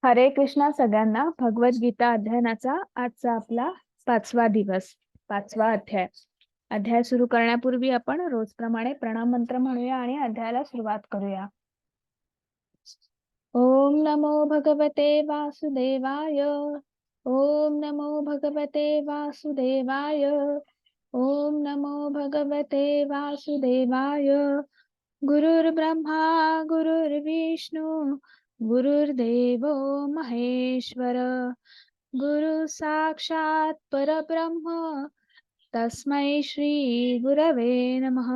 हरे कृष्णा सगळ्यांना. भगवद्गीता अध्ययनाचा आजचा आपला 5वा दिवस, 5वा अध्याय. अध्याय सुरू करण्यापूर्वी आपण रोजप्रमाणे प्रणाम मंत्र म्हणूया आणि अध्यायाला सुरुवात करूया. ओम नमो भगवते वासुदेवाय. ओम नमो भगवते वासुदेवाय. ओम नमो भगवते वासुदेवाय. गुरुर्ब्रह्मा गुरुर्विष्णू गुरुर्देवो महेश्वर. गुरु साक्षात परब्रह्म तस्मै श्री गुरवे नमः.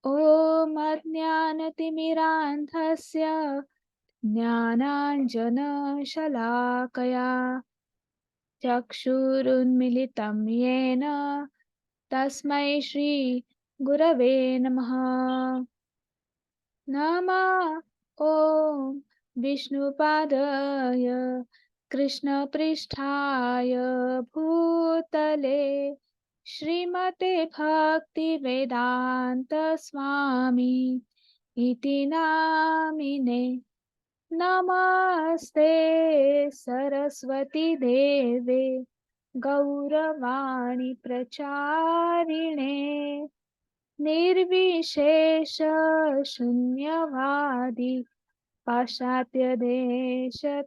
ओम अज्ञानतिमिरान्धस्य ज्ञानाञ्जनशलाकया चक्षुरुन्मिलितं येन तस्मै श्री गुरवे नमः. नमः ओम विष्णुपादाय कृष्णपृष्ठाय भूतले श्रीमते भक्तिवेदांत स्वामी इति नामिने. नमस्ते सरस्वती देवे गौरवाणी प्रचारिणे निर्विशेष शून्यवादी पाश्चात्य देशतारिणे.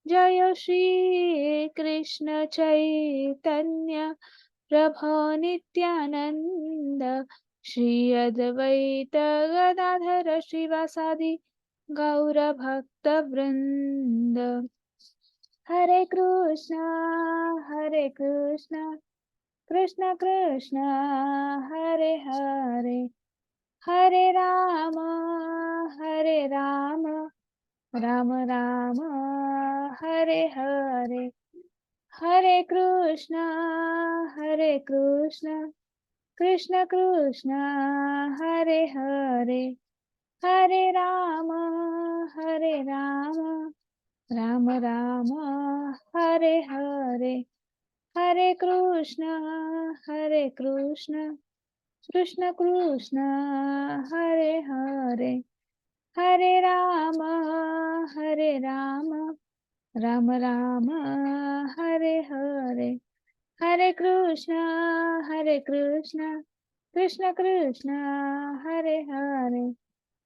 जय श्री कृष्ण चैतन्य प्रभो नित्यानंद श्री अद्वैत गदाधर श्रीवासादि गौर भक्त वृंद. हरे कृष्णा कृष्ण कृष्ण हरे हरे, हरे राम राम राम हरे हरे. हरे कृष्ण कृष्ण कृष्ण हरे हरे, हरे राम राम राम हरे हरे. हरे कृष्ण कृष्ण कृष्ण हरे हरे, हरे राम राम राम हरे हरे. हरे कृष्ण कृष्ण कृष्ण हरे हरे,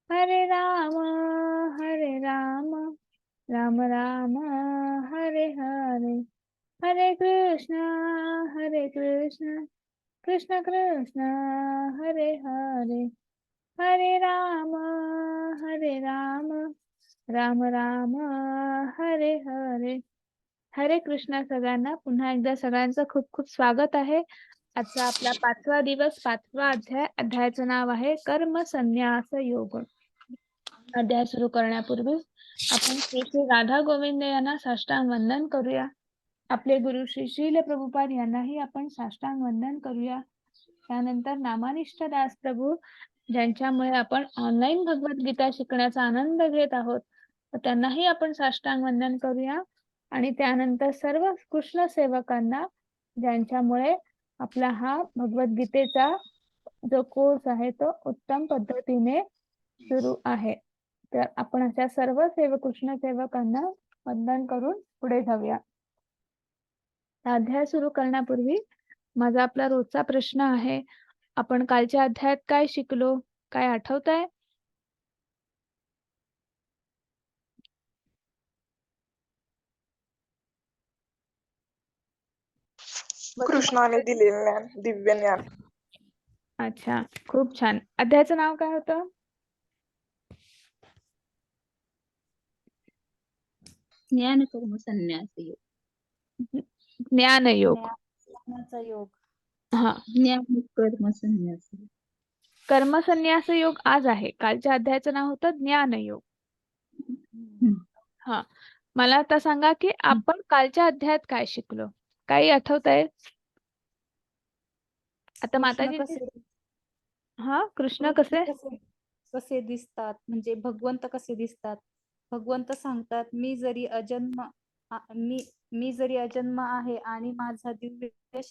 हरे राम राम राम हरे हरे. हरे कृष्ण कृष्ण कृष्ण हरे हरे, हरे राम राम राम हरे हरे. हरे कृष्णा सगळ्यांना. पुन्हा एकदा सगळ्यांचं खूप खूप स्वागत आहे. आजचा आपला 5वा दिवस, 5वा अध्याय. अध्यायाचं नाव आहे कर्म संन्यास योग. अध्याय सुरू करण्यापूर्वी आपण श्री राधा गोविंद यांना साष्टांग वंदन करूया. आपले गुरु श्री श्रील प्रभुपाद यांनाही आपण साष्टांग वंदन करूया. त्यानंतर नामानिष्ठ दास प्रभू, ज्यांच्यामुळे आपण ऑनलाईन भगवद्गीता शिकण्याचा आनंद घेत आहोत, त्यांनाही आपण साष्टांग वंदन करूया. आणि त्यानंतर सर्व कृष्ण सेवकांना, ज्यांच्यामुळे आपला हा भगवद्गीतेचा जो कोर्स आहे तो उत्तम पद्धतीने सुरू आहे. तर आपण अशा सर्व कृष्ण सेवकांना वंदन करून पुढे जाऊया. अध्याय सुरू करण्यापूर्वी माझा आपला रोजचा प्रश्न आहे, आपण कालच्या अध्यायात काय शिकलो, काय आठवतंय? कृष्णाने दिलेले ज्ञान, दिव्य ज्ञान. अच्छा, खूप छान. अध्यायाचं नाव काय होतं? ज्ञान कर्म संन्यास योग. ज्ञानयोग. योग. हा, ज्ञान कर्म संन्यास. कर्म संन्यास योग आज आहे. कालच्या अध्यायाचं नाव होतं ज्ञानयोग. हा, मला आता सांगा की आपण कालच्या अध्यायात काय शिकलो, काही आठवतंय? आता माताजी, हा, कृष्ण कसे दिसतात, म्हणजे भगवंत कसे दिसतात. भगवंत सांगतात, मी जरी अजन्म आहे आणि माझा दिव्य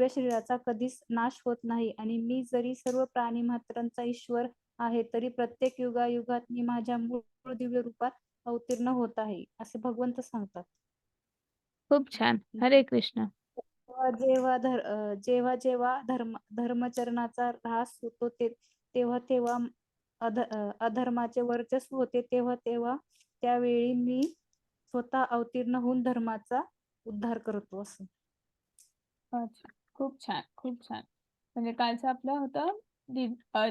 शरीराचा कधीच नाश होत नाही, आणि मी जरी सर्व प्राणी मात्रांचा ईश्वर आहे, तरी प्रत्येक युगायुगात मी माझ्या मूळ दिव्य रूपात अवतीर्ण होत आहे, असे भगवंत सांगतात. खूप छान. हरे कृष्ण. जेव्हा जेव्हा धर्मचरणाचा ऱ्हास होतो तेव्हा तेव्हा अधर्माचे वर्चस्व होते, तेव्हा तेव्हा त्यावेळी मी स्वतः अवतीर्ण होऊन धर्माचा उद्धार करतो असं. अच्छा. खूप छान, खूप छान. म्हणजे कालचं आपलं होतं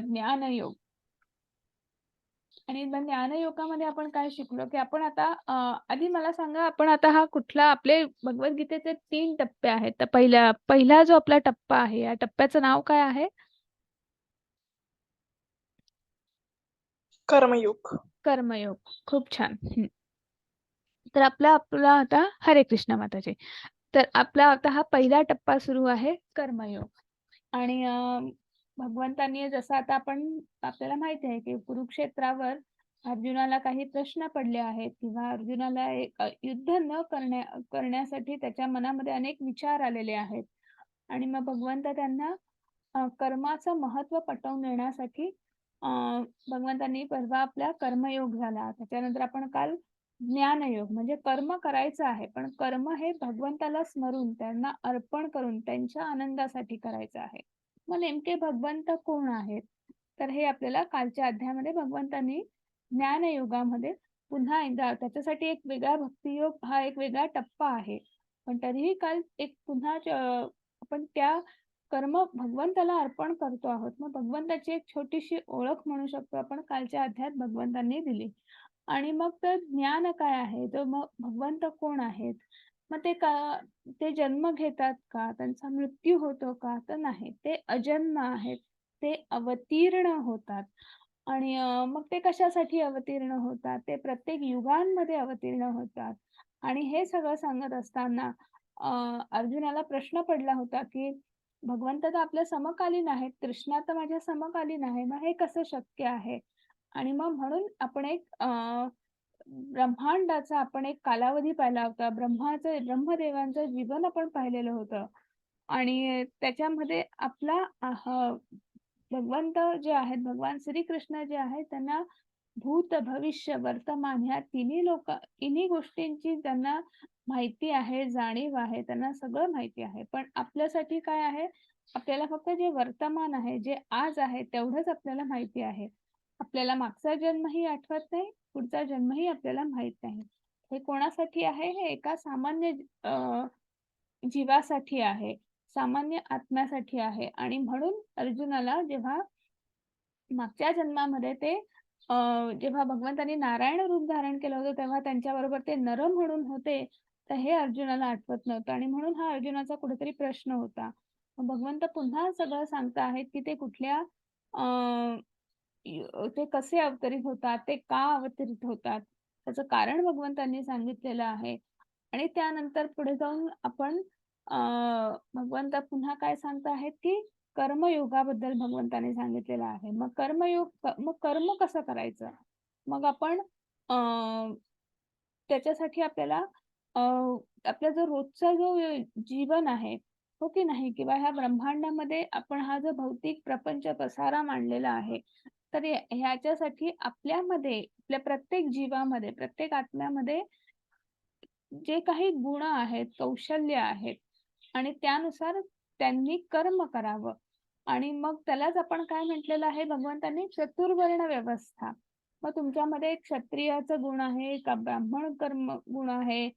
ज्ञानयोग. आणि मग ज्ञानयोगामध्ये आपण काय शिकलो, की आपण आता आधी मला सांगा, आपण आता हा कुठला, आपले भगवद्गीतेचे 3 टप्पे आहेत. तर पहिला जो आपला टप्पा आहे, या टप्प्याचं नाव काय आहे? कर्मयोग. कर्मयोग. खूप छान. हं. तर आपला आता हरे कृष्ण माताजी. तर आपला आता हा पहिला टप्पा सुरू आहे, कर्मयोग. आणि भगवंतांनी जसं आता आपल्याला माहिती आहे, की कुरुक्षेत्रावर अर्जुनाला काही प्रश्न पडले आहेत किंवा अर्जुनाला एक युद्ध न करण्यासाठी त्याच्या मनामध्ये अनेक विचार आलेले आहेत. आणि मग भगवंत त्यांना कर्माचं महत्त्व पटवून देण्यासाठी अ, भगवंतांनी परवा आपला कर्मयोग झाला. त्याच्यानंतर आपण काल ज्ञानयोग, म्हणजे कर्म करायचं आहे, पण कर्म हे भगवंताला स्मरून, त्यांना अर्पण करून, त्यांच्या आनंदासाठी करायचं आहे. मग नेमके भगवंत कोण आहेत? तर हे आपल्याला कालच्या अध्यायामध्ये भगवंतांनी ज्ञानयोगामध्ये पुन्हा एकदा, त्याच्यासाठी एक वेगळा भक्तियोग हा एक वेगळा टप्पा आहे. पण तरीही काल एक पुन्हा आपण त्या कर्म भगवंताला अर्पण करतो आहोत. मग भगवंताची एक छोटीशी ओळख म्हणू शकतो आपण, कालच्या अध्यायात भगवंतांनी दिली. आणि मग तर ज्ञान काय आहे? तर मग भगवंत कोण आहेत? मग ते जन्म घेतात का? त्यांचा मृत्यू होतो का? तर नाही. ते अजन्म आहेत. ते अवतीर्ण होतात. आणि मग ते कशासाठी अवतीर्ण होतात? ते प्रत्येक युगांमध्ये अवतीर्ण होतात. आणि हे सगळं सांगत असताना अर्जुनाला प्रश्न पडला होता, की भगवंत तर आपल्या समकालीन आहेत. कृष्णा तर माझ्या समकालीन आहे. मग हे कसं शक्य आहे? आणि मग म्हणून आपण एक ब्रह्मांडाचा आपण एक कालावधी पाहिला होता. ब्रह्मदेवांचं जीवन आपण पाहिलेलं होतं. आणि त्याच्यामध्ये आपला भगवंत जे आहेत, भगवान श्रीकृष्ण जे आहेत, त्यांना भूत, भविष्य, वर्तमान ह्या तिन्ही गोष्टींची त्यांना माहिती आहे, जाणीव आहे. त्यांना सगळं माहिती आहे. पण आपल्यासाठी काय आहे? आपल्याला फक्त जे वर्तमान आहे, जे आज आहे, तेवढंच आपल्याला माहिती आहे. आपल्याला मागचा जन्मही आठवत नाही, पुढचा जन्मही आपल्याला माहित नाही. हे कोणासाठी आहे? हे एका सामान्य जीवासाठी आहे, सामान्य आत्म्यासाठी आहे. आणि म्हणून अर्जुनाला जेव्हा मागच्या जन्मामध्ये जेव्हा भगवंतांनी नारायण रूप धारण केलं होतं, तेव्हा त्यांच्याबरोबर ते नर म्हणून होते. तर हे अर्जुनाला आठवत नव्हतं आणि म्हणून हा अर्जुनाचा कुठेतरी प्रश्न होता. मग भगवंत पुन्हा सगळं सांगत आहेत, की ते कुठल्या ते कसे अवतरित होतात, ते का अवतरित होतात, त्याचं कारण भगवंतांनी सांगितलेलं आहे. आणि त्यानंतर पुढे जाऊन आपण भगवंत पुन्हा काय सांगत आहेत, की कर्मयोगाबद्दल भगवंतांनी सांगितलेलं आहे. मग कर्म कसं करायचं? मग आपण अ, त्याच्यासाठी आपल्याला अ, आपला जो रोजचा जो जीवन आहे, हो की नाही? किंवा ह्या ब्रह्मांडामध्ये आपण हा जो भौतिक प्रपंच पसारा मांडलेला आहे, तर ह्याच्यासाठी आपल्यामध्ये, आपल्या प्रत्येक जीवामध्ये, प्रत्येक आत्म्यामध्ये जे काही गुण आहेत, कौशल्य आहेत आणि त्यानुसार त्यांनी कर्म करावं. आणि मग त्यालाच आपण काय म्हटलेलं आहे भगवंतांनी, चतुर्वर्ण व्यवस्था. मग तुमच्यामध्ये एक क्षत्रियाचा गुण आहे का ब्राह्मण कर्म गुण आहे,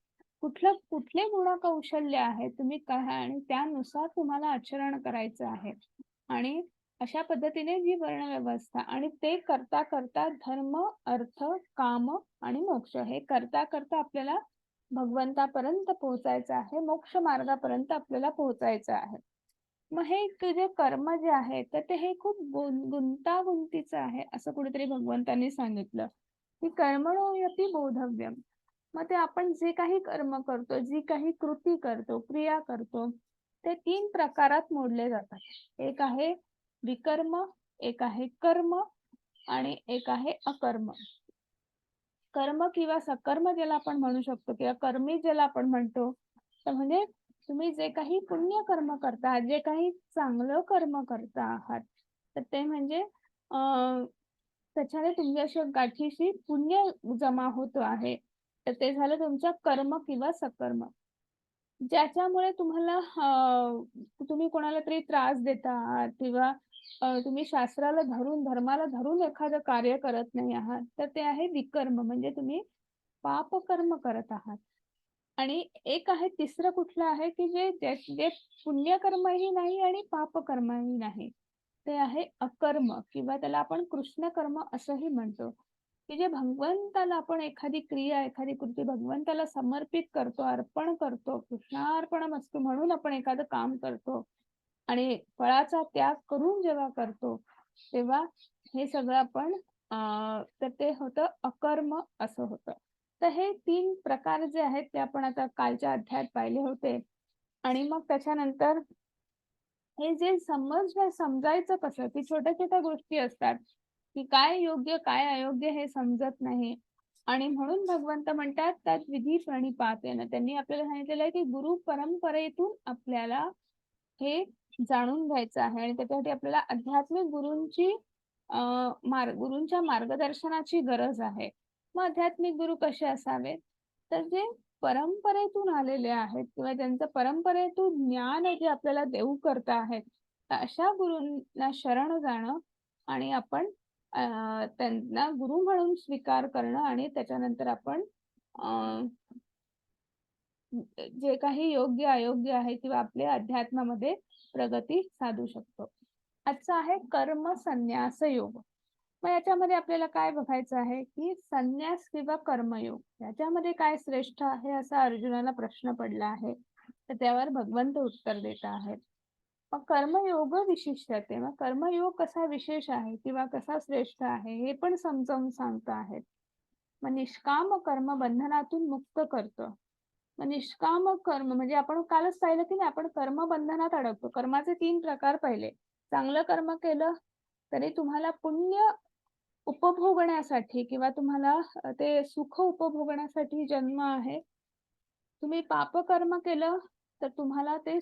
कुठले गुण कौशल्य आहे, तुम्ही काय, आणि त्यानुसार तुम्हाला आचरण करायचं आहे. आणि अशा पद्धतीने जी वर्णव्यवस्था, आणि ते करता करता धर्म, अर्थ, काम आणि मोक्ष, हे करता करता आपल्याला भगवंतापर्यंत पोहोचायचं आहे, मोक्ष मार्गापर्यंत आपल्याला पोहोचायचं आहे. मग हे जे कर्म जे आहे, तर ते हे खूप गुंतागुंतीचं आहे, असं कुठेतरी भगवंतांनी सांगितलं, की कर्मणोऽपि बोधव्यम. मग ते आपण जे काही कर्म करतो, जी काही कृती करतो, क्रिया करतो, ते 3 प्रकारात मोडले जातात. एक आहे विकर्म, एक आहे कर्म आणि एक आहे अकर्म. कर्म किंवा सकर्म ज्याला आपण म्हणू शकतो, किंवा कर्मी ज्याला आपण म्हणतो, तर म्हणजे तुम्ही जे काही पुण्य कर्म करता, जे काही चांगलं कर्म करता आहात, तर ते म्हणजे त्याच्याने तुमच्या गाठीशी पुण्य जमा होतो आहे. तर ते झालं तुमचं कर्म किंवा सकर्म. ज्याच्यामुळे तुम्हाला तुम्ही कोणाला तरी त्रास देता आहात किंवा तुम्ही शास्त्राला धरून, धर्माला धरून एखादं कार्य करत नाही आहात, तर ते आहे विकर्म. म्हणजे तुम्ही पापकर्म करत आहात. आणि एक आहे तिसरं कुठलं आहे, की जे जे जे पुण्यकर्मही नाही आणि पापकर्मही नाही. ते आहे अकर्म किंवा त्याला आपण कृष्ण कर्म असंही म्हणतो, की जे भगवंताला आपण एखादी क्रिया, एखादी कृती भगवंताला समर्पित करतो, अर्पण करतो, कृष्णार्पणमस्तु म्हणून आपण एखादं काम करतो आणि फळाचा त्याग करून जेव्हा करतो, तेव्हा हे सगळं आपण तर ते होतं अकर्म असं होतं. तर हे 3 प्रकार जे आहेत ते आपण आता कालच्या अध्यायात पाहिले होते. आणि मग त्याच्यानंतर हे जे समजायचं कसं, की छोट्या-छोट्या गोष्टी असतात, की काय योग्य, काय अयोग्य हे समजत नाही. आणि म्हणून भगवंत म्हणतात त्यात विधी प्रणिपातेन. त्यांनी आपल्याला सांगितलेलं आहे, की गुरु परंपरेतून आपल्याला हे जाणून घ्यायचं आहे आणि त्याच्यासाठी आपल्याला आध्यात्मिक गुरूंची गुरूंच्या मार्गदर्शनाची गरज आहे. मग आध्यात्मिक गुरु कसे असावेत? तर जे परंपरेतून आलेले आहेत किंवा ज्यांचं परंपरेतून ज्ञान जे आपल्याला देऊ करता आहेत, तर अशा गुरूंना शरण जाणं आणि आपण त्यांना गुरु म्हणून स्वीकार करणं आणि त्याच्यानंतर आपण अ, जे काही योग्य अयोग्य आहे किंवा आपल्या अध्यात्मामध्ये प्रगती साधू शकतो. आजचा आहे कर्म संन्यास योग. मग याच्यामध्ये आपल्याला काय बघायचं आहे, की संन्यास किंवा कर्मयोग याच्यामध्ये काय श्रेष्ठ आहे असा अर्जुनाला प्रश्न पडला आहे. तर त्यावर भगवंत उत्तर देत आहेत. मग कर्मयोग विशिष्टते. मग कर्मयोग कसा विशेष आहे किंवा कसा श्रेष्ठ आहे हे पण समजावून सांगत आहेत. मग निष्काम कर्म बंधनातून मुक्त करतं. मग निष्काम कर्म म्हणजे आपण कालच पाहिलं की नाही, आपण कर्म बंधनात अडकतो. कर्माचे 3 प्रकार पाहिले. चांगलं कर्म केलं तरी तुम्हाला पुण्य उपभोगण्यासाठी किंवा तुम्हाला ते सुख उपभोगण्यासाठी जन्म आहे. तुम्ही पापकर्म केलं तर तुम्हाला ते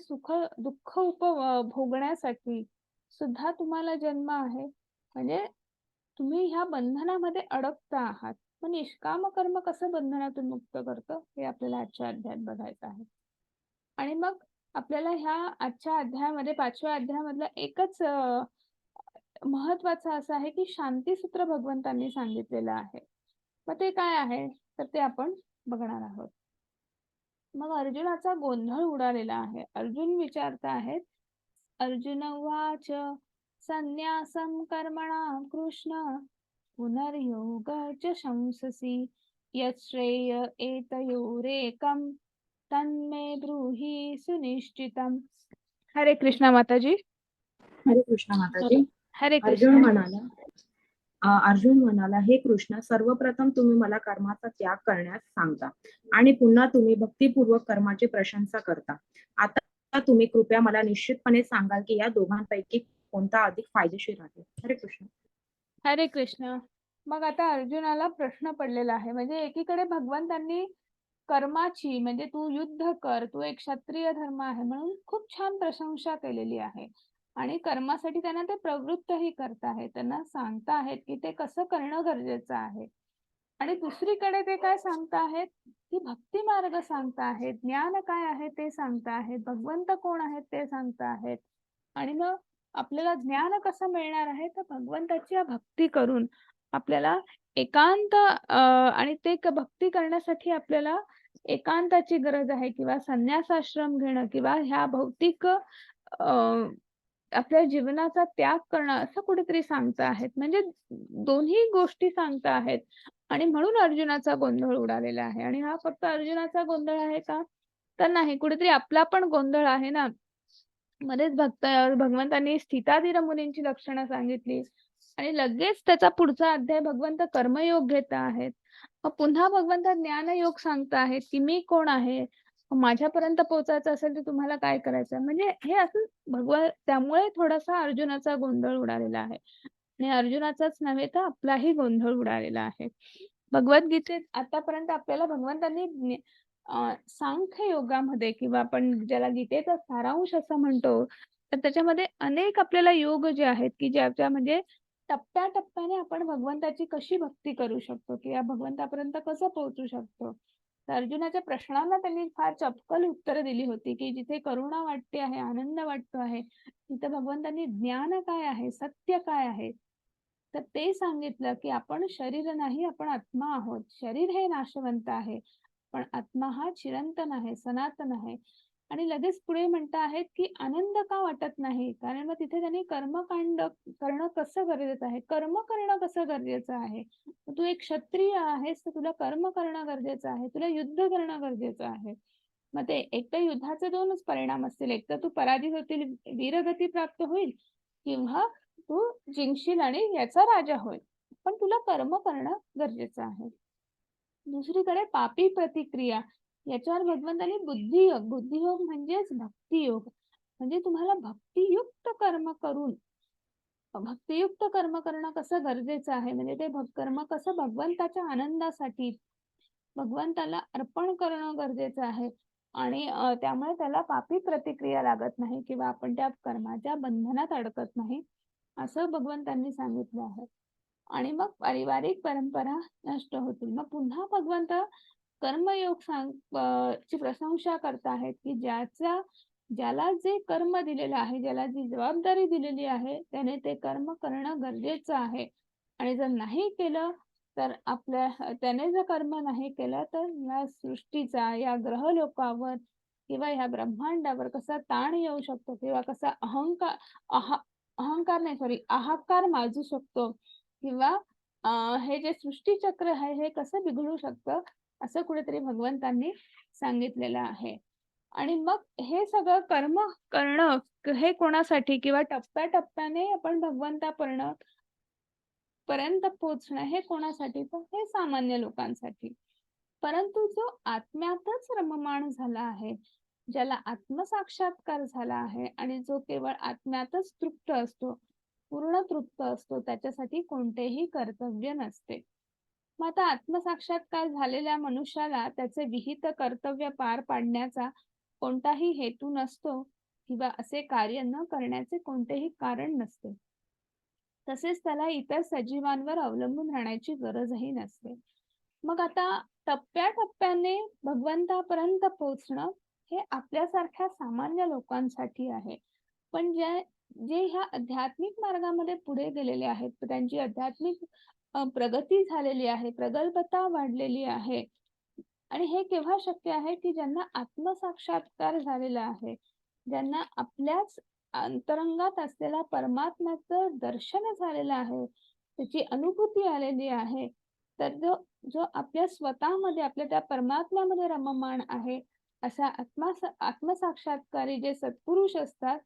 दुःख भोगण्यासाठी सुद्धा तुम्हाला जन्म आहे. म्हणजे तुम्ही ह्या बंधनामध्ये अडकता आहात. मग निष्काम कर्म कसं बंधनातून मुक्त करतं हे आपल्याला आजच्या अध्यायात बघायचं आहे. आणि मग आपल्याला ह्या आजच्या अध्यायामध्ये 5व्या अध्यायामधलं एकच महत्वाचं असं आहे, की शांतीसूत्र भगवंतांनी सांगितलेलं आहे. मग ते काय आहे? तर ते आपण बघणार आहोत. मग अर्जुनाचा गोंधळ उडालेला आहे. अर्जुन विचारत आहेत, अर्जुन उवाच संन्यासं कर्मणां कृष्ण पुनर्योग च शंससि यच्छ्रेय एतयोरेकं तन्मे ब्रूहि सुनिश्चितम्. हरे कृष्णा माताजी. हरे कृष्ण माताजी. हरे अर्जुन कृष्णा. म्हणाला, हे कृष्ण, सर्वप्रथम तुम्ही मला कर्माचा त्याग करण्यास सांगता आणि पुन्हा तुम्ही भक्तिपूर्वक कर्माची प्रशंसा करता. आता तुम्ही कृपया मला निश्चितपणे सांगाल की या दोघांपैकी कोणता अधिक फायदेशीर आहे. हरे कृष्ण. हरे कृष्ण. मग आता अर्जुनाला प्रश्न पडलेला आहे. म्हणजे एकीकडे भगवंतांनी कर्माची म्हणजे तू युद्ध कर, तू एक क्षत्रिय धर्म आहे म्हणून खूप छान प्रशंसा केलेली आहे. आणि कर्मासाठी त्यांना ते प्रवृत्तही करत आहेत. त्यांना सांगता आहेत की ते कसं करणं गरजेचं आहे. आणि दुसरीकडे ते काय सांगता आहेत, की भक्ती मार्ग सांगता आहेत, ज्ञान काय आहे ते सांगता आहेत, भगवंत कोण आहेत ते सांगता आहेत. आणि मग आपल्याला ज्ञान कसं मिळणार आहे, तर भगवंताची भक्ती करून आपल्याला एकांत आणि ते भक्ती करण्यासाठी आपल्याला एकांताची गरज आहे किंवा संन्यासाश्रम घेणं किंवा ह्या भौतिक आपल्या जीवनाचा त्याग करणं असं कुठेतरी सांगता आहेत. म्हणजे दोन्ही गोष्टी सांगता आहेत. आणि म्हणून अर्जुनाचा गोंधळ उडालेला आहे. आणि हा फक्त अर्जुनाचा गोंधळ आहे का? तर नाही, कुठेतरी आपला पण गोंधळ आहे ना. मध्येच भगवंतांनी स्थिताधीर मुनींची लक्षणं सांगितली आणि लगेच त्याचा पुढचा अध्याय भगवंत कर्मयोग घेत आहेत. मग पुन्हा भगवंत ज्ञानयोग सांगता आहेत, की मी कोण आहे? माझ्यापर्यंत पोहोचायचं असेल तर तुम्हाला काय करायचं? म्हणजे हे असं त्यामुळे थोडासा अर्जुनाचा गोंधळ उडालेला आहे. आणि अर्जुनाचाच नव्हे तर आपलाही गोंधळ उडालेला आहे. भगवद्गीतेत आतापर्यंत आपल्याला भगवंतांनी सांख्य योगामध्ये किंवा आपण ज्याला गीतेचा सारांश असं म्हणतो, तर त्याच्यामध्ये अनेक आपल्याला योग जे आहेत, की ज्याच्या म्हणजे टप्प्याटप्प्याने आपण भगवंताची कशी भक्ती करू शकतो किंवा भगवंतापर्यंत कसं पोहोचू शकतो. तर अर्जुनाच्या प्रश्नांना त्यांनी फार चपकल उत्तरं दिली होती, की जिथे करुणा वाटते आहे, आनंद वाटतो आहे, तिथे भगवंतांनी ज्ञान काय आहे, सत्य काय आहे, तर ते सांगितलं, की आपण शरीर नाही, आपण आत्मा आहोत. शरीर हे नाशवंत आहे, पण आत्मा हा चिरंतन आहे, सनातन आहे. आणि लगेच पुढे म्हणता आहेत, की आनंद का वाटत नाही? कारण मग तिथे त्यांनी कर्मकांड करणं कसं गरजेचं आहे? कर्म करणं कसं गरजेचं आहे? तू एक क्षत्रिय आहेस, तर तुला कर्म करणं गरजेचं आहे. तुला युद्ध करणं गरजेचं आहे. मग ते एक तर युद्धाचे 2च परिणाम असतील. एक तर तू पराजित होतील, वीरगती प्राप्त होईल किंवा तू जिंकशील आणि याचा राजा होईल. पण तुला कर्म करणं गरजेचं आहे. दुसरीकडे पापी प्रतिक्रिया याच्यावर भगवंतांनी बुद्धियोग म्हणजेच भक्तियोग म्हणजे तुम्हाला भक्तियुक्त कर्म करणं कसं गरजेचं आहे म्हणजे ते कर्म कसं भगवंताच्या आनंदासाठी भगवंताला अर्पण करणं गरजेचं आहे आणि त्यामुळे त्याला पापी प्रतिक्रिया लागत नाही किंवा आपण त्या कर्माच्या बंधनात अडकत नाही असं भगवंतांनी सांगितलं आहे. आणि मग पारिवारिक परंपरा नष्ट होतील. मग पुन्हा भगवंत कर्मयोग ची प्रशंसा करत आहेत, की ज्याला जे कर्म दिलेलं आहे, ज्याला जी जबाबदारी दिलेली आहे, त्याने ते कर्म करणं गरजेचं आहे. आणि जर नाही केलं, तर त्याने जर कर्म नाही केलं, तर या सृष्टीचा, या ग्रहलोकावर किंवा ह्या ब्रह्मांडावर कसा ताण येऊ शकतो किंवा कसा अहंकार नाही सॉरी अहंकार माजू शकतो किंवा हे जे सृष्टीचक्र आहे हे कसं बिघडू शकतं असं कुठेतरी भगवंतांनी सांगितलेलं आहे. आणि मग हे सगळं कर्म करणं हे कोणासाठी किंवा टप्प्याटप्प्याने आपण पर्यंत पोहोचणं हे कोणासाठी तर हे सामान्य लोकांसाठी. परंतु जो आत्म्यातच रममाण झाला आहे, ज्याला आत्मसाक्षात्कार झाला आहे आणि जो केवळ आत्म्यातच तृप्त असतो, पूर्ण तृप्त असतो, त्याच्यासाठी कोणतेही कर्तव्य नसते. मग आता आत्मसाक्षात्कार झालेल्या मनुष्याला त्याचे विहित कर्तव्य पार पाडण्याचा कोणताही हेतू नसतो किंवा असे कार्य न करण्याचे कोणतेही कारण नसते. तसेच त्याला इतर सजीवांवर अवलंबून राहण्याची गरजही नसते. मग आता टप्प्याटप्प्याने भगवंतापर्यंत पोहोचणं हे आपल्यासारख्या सामान्य लोकांसाठी आहे. पण जे ह्या आध्यात्मिक मार्गामध्ये पुढे गेलेले आहेत, त्यांची आध्यात्मिक प्रगती झालेली आहे, प्रगल्भता वाढलेली आहे. आणि हे केव्हा शक्य आहे, की ज्यांना आत्मसाक्षात्कार झालेला आहे, ज्यांना आपल्याच अंतरंगात असलेला परमात्म्याचं दर्शन झालेलं आहे, त्याची अनुभूती आलेली आहे. तर जो जो आपल्या स्वतःमध्ये आपल्या त्या परमात्म्यामध्ये रममाण आहे, अशा आत्मसाक्षात्कारी जे सत्पुरुष असतात,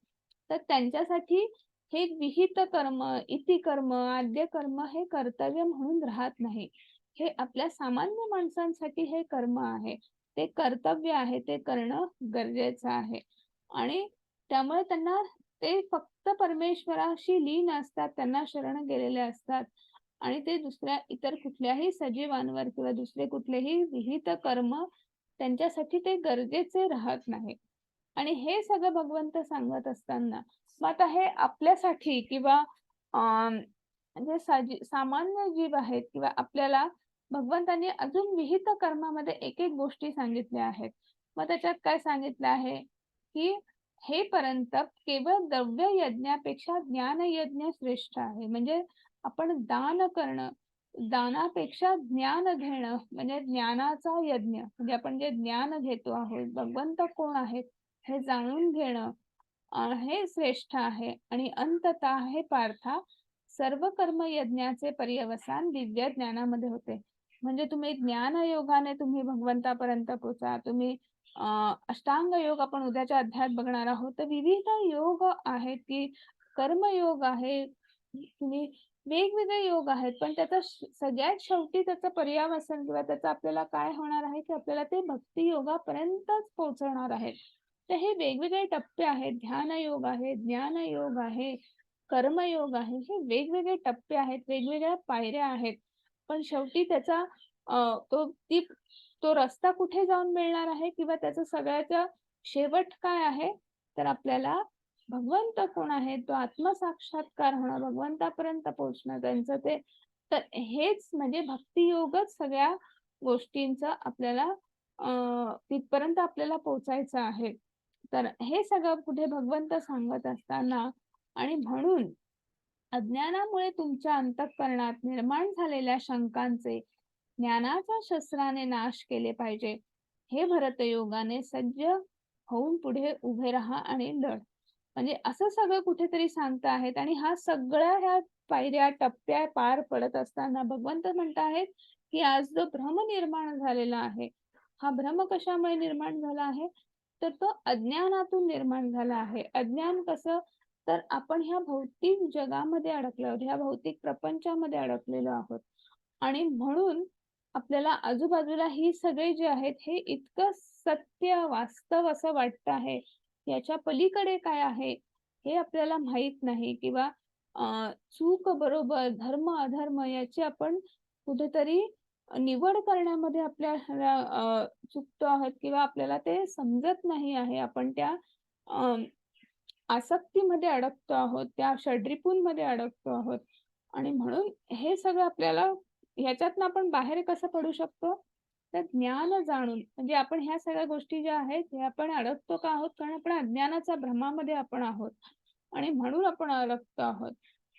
तर त्यांच्यासाठी हे विहित कर्म, इति कर्म, आद्य कर्म हे कर्तव्य म्हणून राहत नाही. हे आपल्या सामान्य माणसांसाठी हे कर्म आहे. ते कर्तव्य आहे. ते करणं गरजेचं आहे. आणि त्यामुळे त्यांना ते फक्त परमेश्वराशी लीन असतात. त्यांना शरण गेलेले असतात. आणि ते दुसऱ्या इतर कुठल्याही सजीवांवर किंवा दुसरे कुठलेही विहित कर्म त्यांच्यासाठी ते गरजेचे राहत नाही. आणि हे सगळं भगवंत सांगत असताना मग आता हे आपल्यासाठी किंवा म्हणजे सामान्य जीव आहेत किंवा आपल्याला भगवंतांनी अजून विहित कर्मामध्ये एक एक गोष्टी सांगितल्या आहेत. मग त्याच्यात काय सांगितलं आहे की हे पर्यंत केवळ द्रव्य यज्ञापेक्षा ज्ञान यज्ञ श्रेष्ठ आहे. म्हणजे आपण दान करणं, दानापेक्षा ज्ञान घेणं म्हणजे ज्ञानाचा यज्ञ म्हणजे आपण जे ज्ञान घेतो आहोत, भगवंत कोण आहेत हे जाणून घेणं हे श्रेष्ठ आहे. आणि अंततः हे पार्था सर्व कर्म यज्ञाचे पर्यवसान दिव्य ज्ञानामध्ये होते. म्हणजे तुम्ही ज्ञान योगाने तुम्ही भगवंतापर्यंत पोचा. तुम्ही अष्टांग योग आपण उद्याच्या अध्यायात बघणार आहोत. तर विविध योग आहेत की कर्मयोग आहे, तुम्ही वेगवेगळे योग आहेत, पण त्याचा सगळ्यात शेवटी त्याचं पर्यावसन किंवा त्याचं आपल्याला काय होणार आहे की आपल्याला ते भक्ती योगापर्यंतच पोहोचवणार आहे. तर हे वेगवेगळे टप्पे आहेत. ध्यान योग आहे, ज्ञान योग आहे, कर्मयोग आहे. हे वेगवेगळे टप्पे आहेत, वेगवेगळ्या पायऱ्या आहेत. पण शेवटी त्याचा तो रस्ता कुठे जाऊन मिळणार आहे किंवा त्याचा सगळ्याचा शेवट काय आहे तर आपल्याला भगवंत कोण आहे, तो आत्मसाक्षात्कार होणं, भगवंतापर्यंत पोहोचणं त्यांचं ते, तर हेच म्हणजे भक्तियोगच सगळ्या गोष्टींचा आपल्याला तिथपर्यंत आपल्याला पोहोचायचं आहे. तर हे सगळं कुठे भगवंत सांगत असताना आणि म्हणून अज्ञानामुळे तुमच्या अंतःकरणात निर्माण झालेल्या शंकांचे ज्ञानाच्या शस्त्राने नाश केले पाहिजे. हे भरतयोगाने सज्ज होऊन पुढे उभे राहा आणि लढ. म्हणजे असं सगळं कुठेतरी सांगत आहेत आणि ह्या पायऱ्या टप्प्या पार पडत असताना भगवंत म्हणत आहेत की आज जो भ्रम निर्माण झालेला आहे, हा भ्रम कशामुळे निर्माण झाला आहे, तर तो अज्ञानातून निर्माण झाला आहे. अज्ञान कसं, तर आपण ह्या भौतिक जगामध्ये अडकलो आहोत, ह्या भौतिक प्रपंचामध्ये अडकलेलो आहोत आणि म्हणून आपल्याला आजूबाजूला ही सगळे जे आहेत हे इतकं सत्य वास्तव असं वाटतं आहे, याच्या पलीकडे काय आहे हे आपल्याला माहित नाही किंवा चूक बरोबर, धर्म अधर्म याची आपण कुठेतरी निवड करण्यामध्ये आपल्याला चुकतो आहोत किंवा आपल्याला ते समजत नाही आहे. आपण त्या आसक्तीमध्ये अडकतो आहोत, त्या षड्रिपूंमध्ये अडकतो आहोत आणि म्हणून हे सगळं आपल्याला ह्याच्यातनं आपण बाहेर कसं पडू शकतो? तर ज्ञान जाणून, म्हणजे आपण ह्या सगळ्या गोष्टी ज्या आहेत, हे आपण अडकतो का आहोत? कारण आपण अज्ञानाच्या भ्रमामध्ये आपण आहोत आणि म्हणून आपण अडकतो आहोत.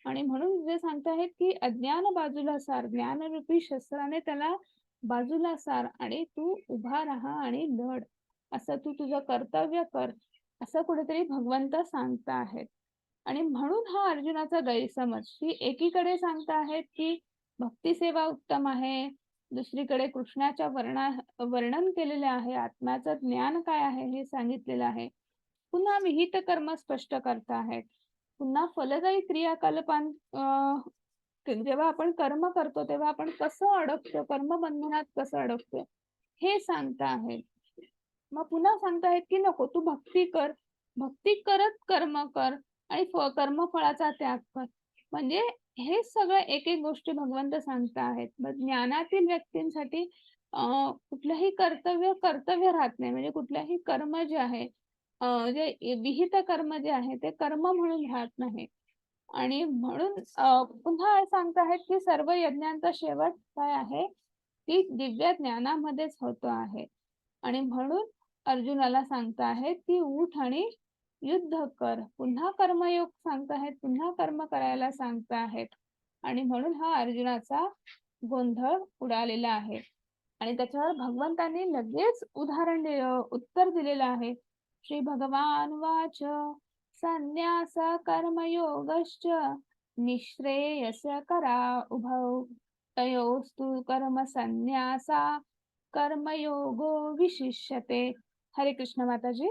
आणि म्हणून जे सांगताहेत की अज्ञान बाजूला सार, ज्ञानरूपी शस्त्राने त्याला बाजूला सार आणि तू उभा राहा आणि लढ. असं तू तुझं कर्तव्य कर, असं कुठेतरी भगवंत सांगत आहेत. आणि म्हणून हा अर्जुनाचा गैरसमज की एकीकडे सांगता आहेत की भक्ती सेवा उत्तम आहे, दुसरीकडे कृष्णाच्या वर्णन केलेले आहे, आत्म्याचं ज्ञान काय आहे हे सांगितलेलं आहे. पुन्हा विहित कर्म स्पष्ट करता आहेत. पुन्हा फलदायी क्रियाकल्पां जेव्हा आपण कर्म करतो तेव्हा आपण कसं अडकतो, कर्मबंधनात कसं अडकतो हे सांगता आहेत. मग पुन्हा सांगतायत की नको, तू भक्ती कर, भक्ती करत कर्म कर आणि कर्मफळाचा त्याग कर. म्हणजे हे सगळं एक एक गोष्टी भगवंत सांगता आहेत. मग ज्ञानातील व्यक्तींसाठी कुठलंही कर्तव्य राहत नाही, म्हणजे कुठल्याही कर्म जे आहे जे विहित कर्म जे आहे ते कर्म म्हणून राहत नाही. आणि म्हणून पुन्हा सांगता आहेत की सर्व यज्ञांचा शेवट काय आहे, की दिव्य ज्ञानामध्येच होतो आहे. आणि म्हणून अर्जुनाला सांगता आहेत की उठ आणि युद्ध कर. पुन्हा कर्मयोग सांगत आहेत, पुन्हा कर्म करायला सांगत आहेत. आणि म्हणून हा अर्जुनाचा गोंधळ उडालेला आहे. आणि त्याच्यावर भगवंतांनी लगेच उत्तर दिलेलं आहे. श्री भगवान वाच संन्यास कर्मयोगश्च निःश्रेयस करा उभौ तयोस्तु कर्म संन्यासा कर्मयोगो विशिष्यते. हरे कृष्ण माताजी.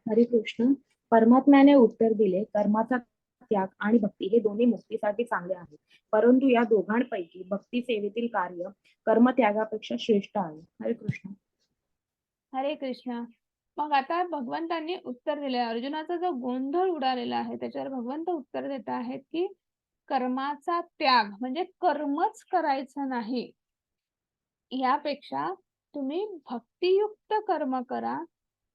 हरे कृष्ण. परमात्म्याने उत्तर दिले, कर्माचा त्याग आणि भक्ती हे दोन्ही मुक्तीसाठी चांगले आहे, परंतु या दोघांपैकी भक्ती सेवेतील कार्य कर्मत्यागापेक्षा श्रेष्ठ आहे. हरे कृष्ण. हरे कृष्ण. मग आता भगवंतांनी उत्तर दिले, अर्जुनाचा जो गोंधळ उडालेला आहे त्याच्यावर भगवंत उत्तर देत आहेत की कर्माचा त्याग म्हणजे कर्मच करायचं नाही, यापेक्षा तुम्ही भक्तियुक्त कर्म करा.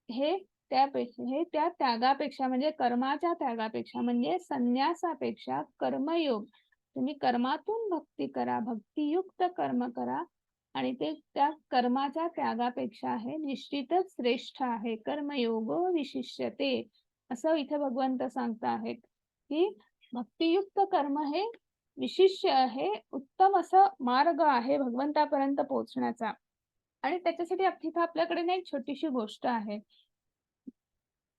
हे त्या त्यागापेक्षा म्हणजे कर्माच्या त्यागापेक्षा म्हणजे संन्यासापेक्षा कर्मयोग, तुम्ही कर्मातून भक्ती करा, भक्तियुक्त कर्म करा आणि ते त्या कर्माच्या त्यागापेक्षा हे निश्चितच श्रेष्ठ आहे. कर्मयोगो विशिष्यते, असं इथे भगवंत सांगत आहेत की भक्तियुक्त कर्म हे विशिष्य आहे, उत्तम असा मार्ग आहे भगवंतापर्यंत पोहोचण्याचा. आणि त्याच्यासाठी तिथं आपल्याकडे ना एक छोटीशी गोष्ट आहे,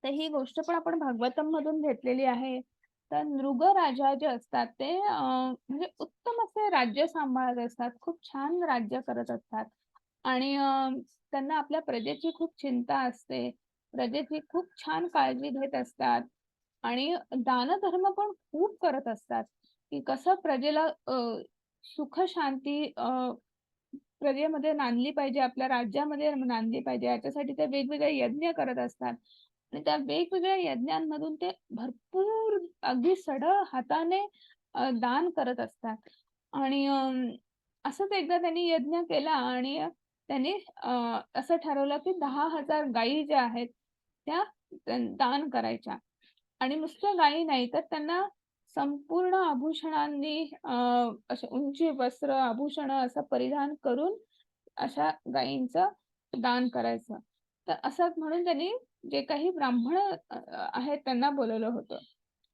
तर ही गोष्ट पण आपण भागवतम मधून घेतलेली आहे. तर नृग राजा जे असतात ते म्हणजे उत्तम असे राज्य सांभाळत असतात, खूप छान राज्य करत असतात आणि त्यांना आपल्या प्रजेची खूप चिंता असते, प्रजेची खूप छान काळजी घेत असतात आणि दानधर्म पण खूप करत असतात की कसं प्रजेला सुख शांती प्रजेमध्ये नांदली पाहिजे, आपल्या राज्यामध्ये नांदली पाहिजे, याच्यासाठी ते वेगवेगळे यज्ञ करत असतात. आणि त्या वेगवेगळ्या यज्ञांमधून ते भरपूर अगदी सढळ हाताने दान करत असतात. आणि असंच एकदा त्यांनी यज्ञ केला आणि त्यांनी असं ठरवलं की 10,000 गायी ज्या आहेत त्या दान करायच्या. आणि नुसतं गायी नाही तर त्यांना संपूर्ण आभूषणांनी असे उंची वस्त्र आभूषण असं परिधान करून अशा गायींचं दान करायचं. तर असं म्हणून त्यांनी जे काही ब्राह्मण आहेत त्यांना बोलवलं होतं.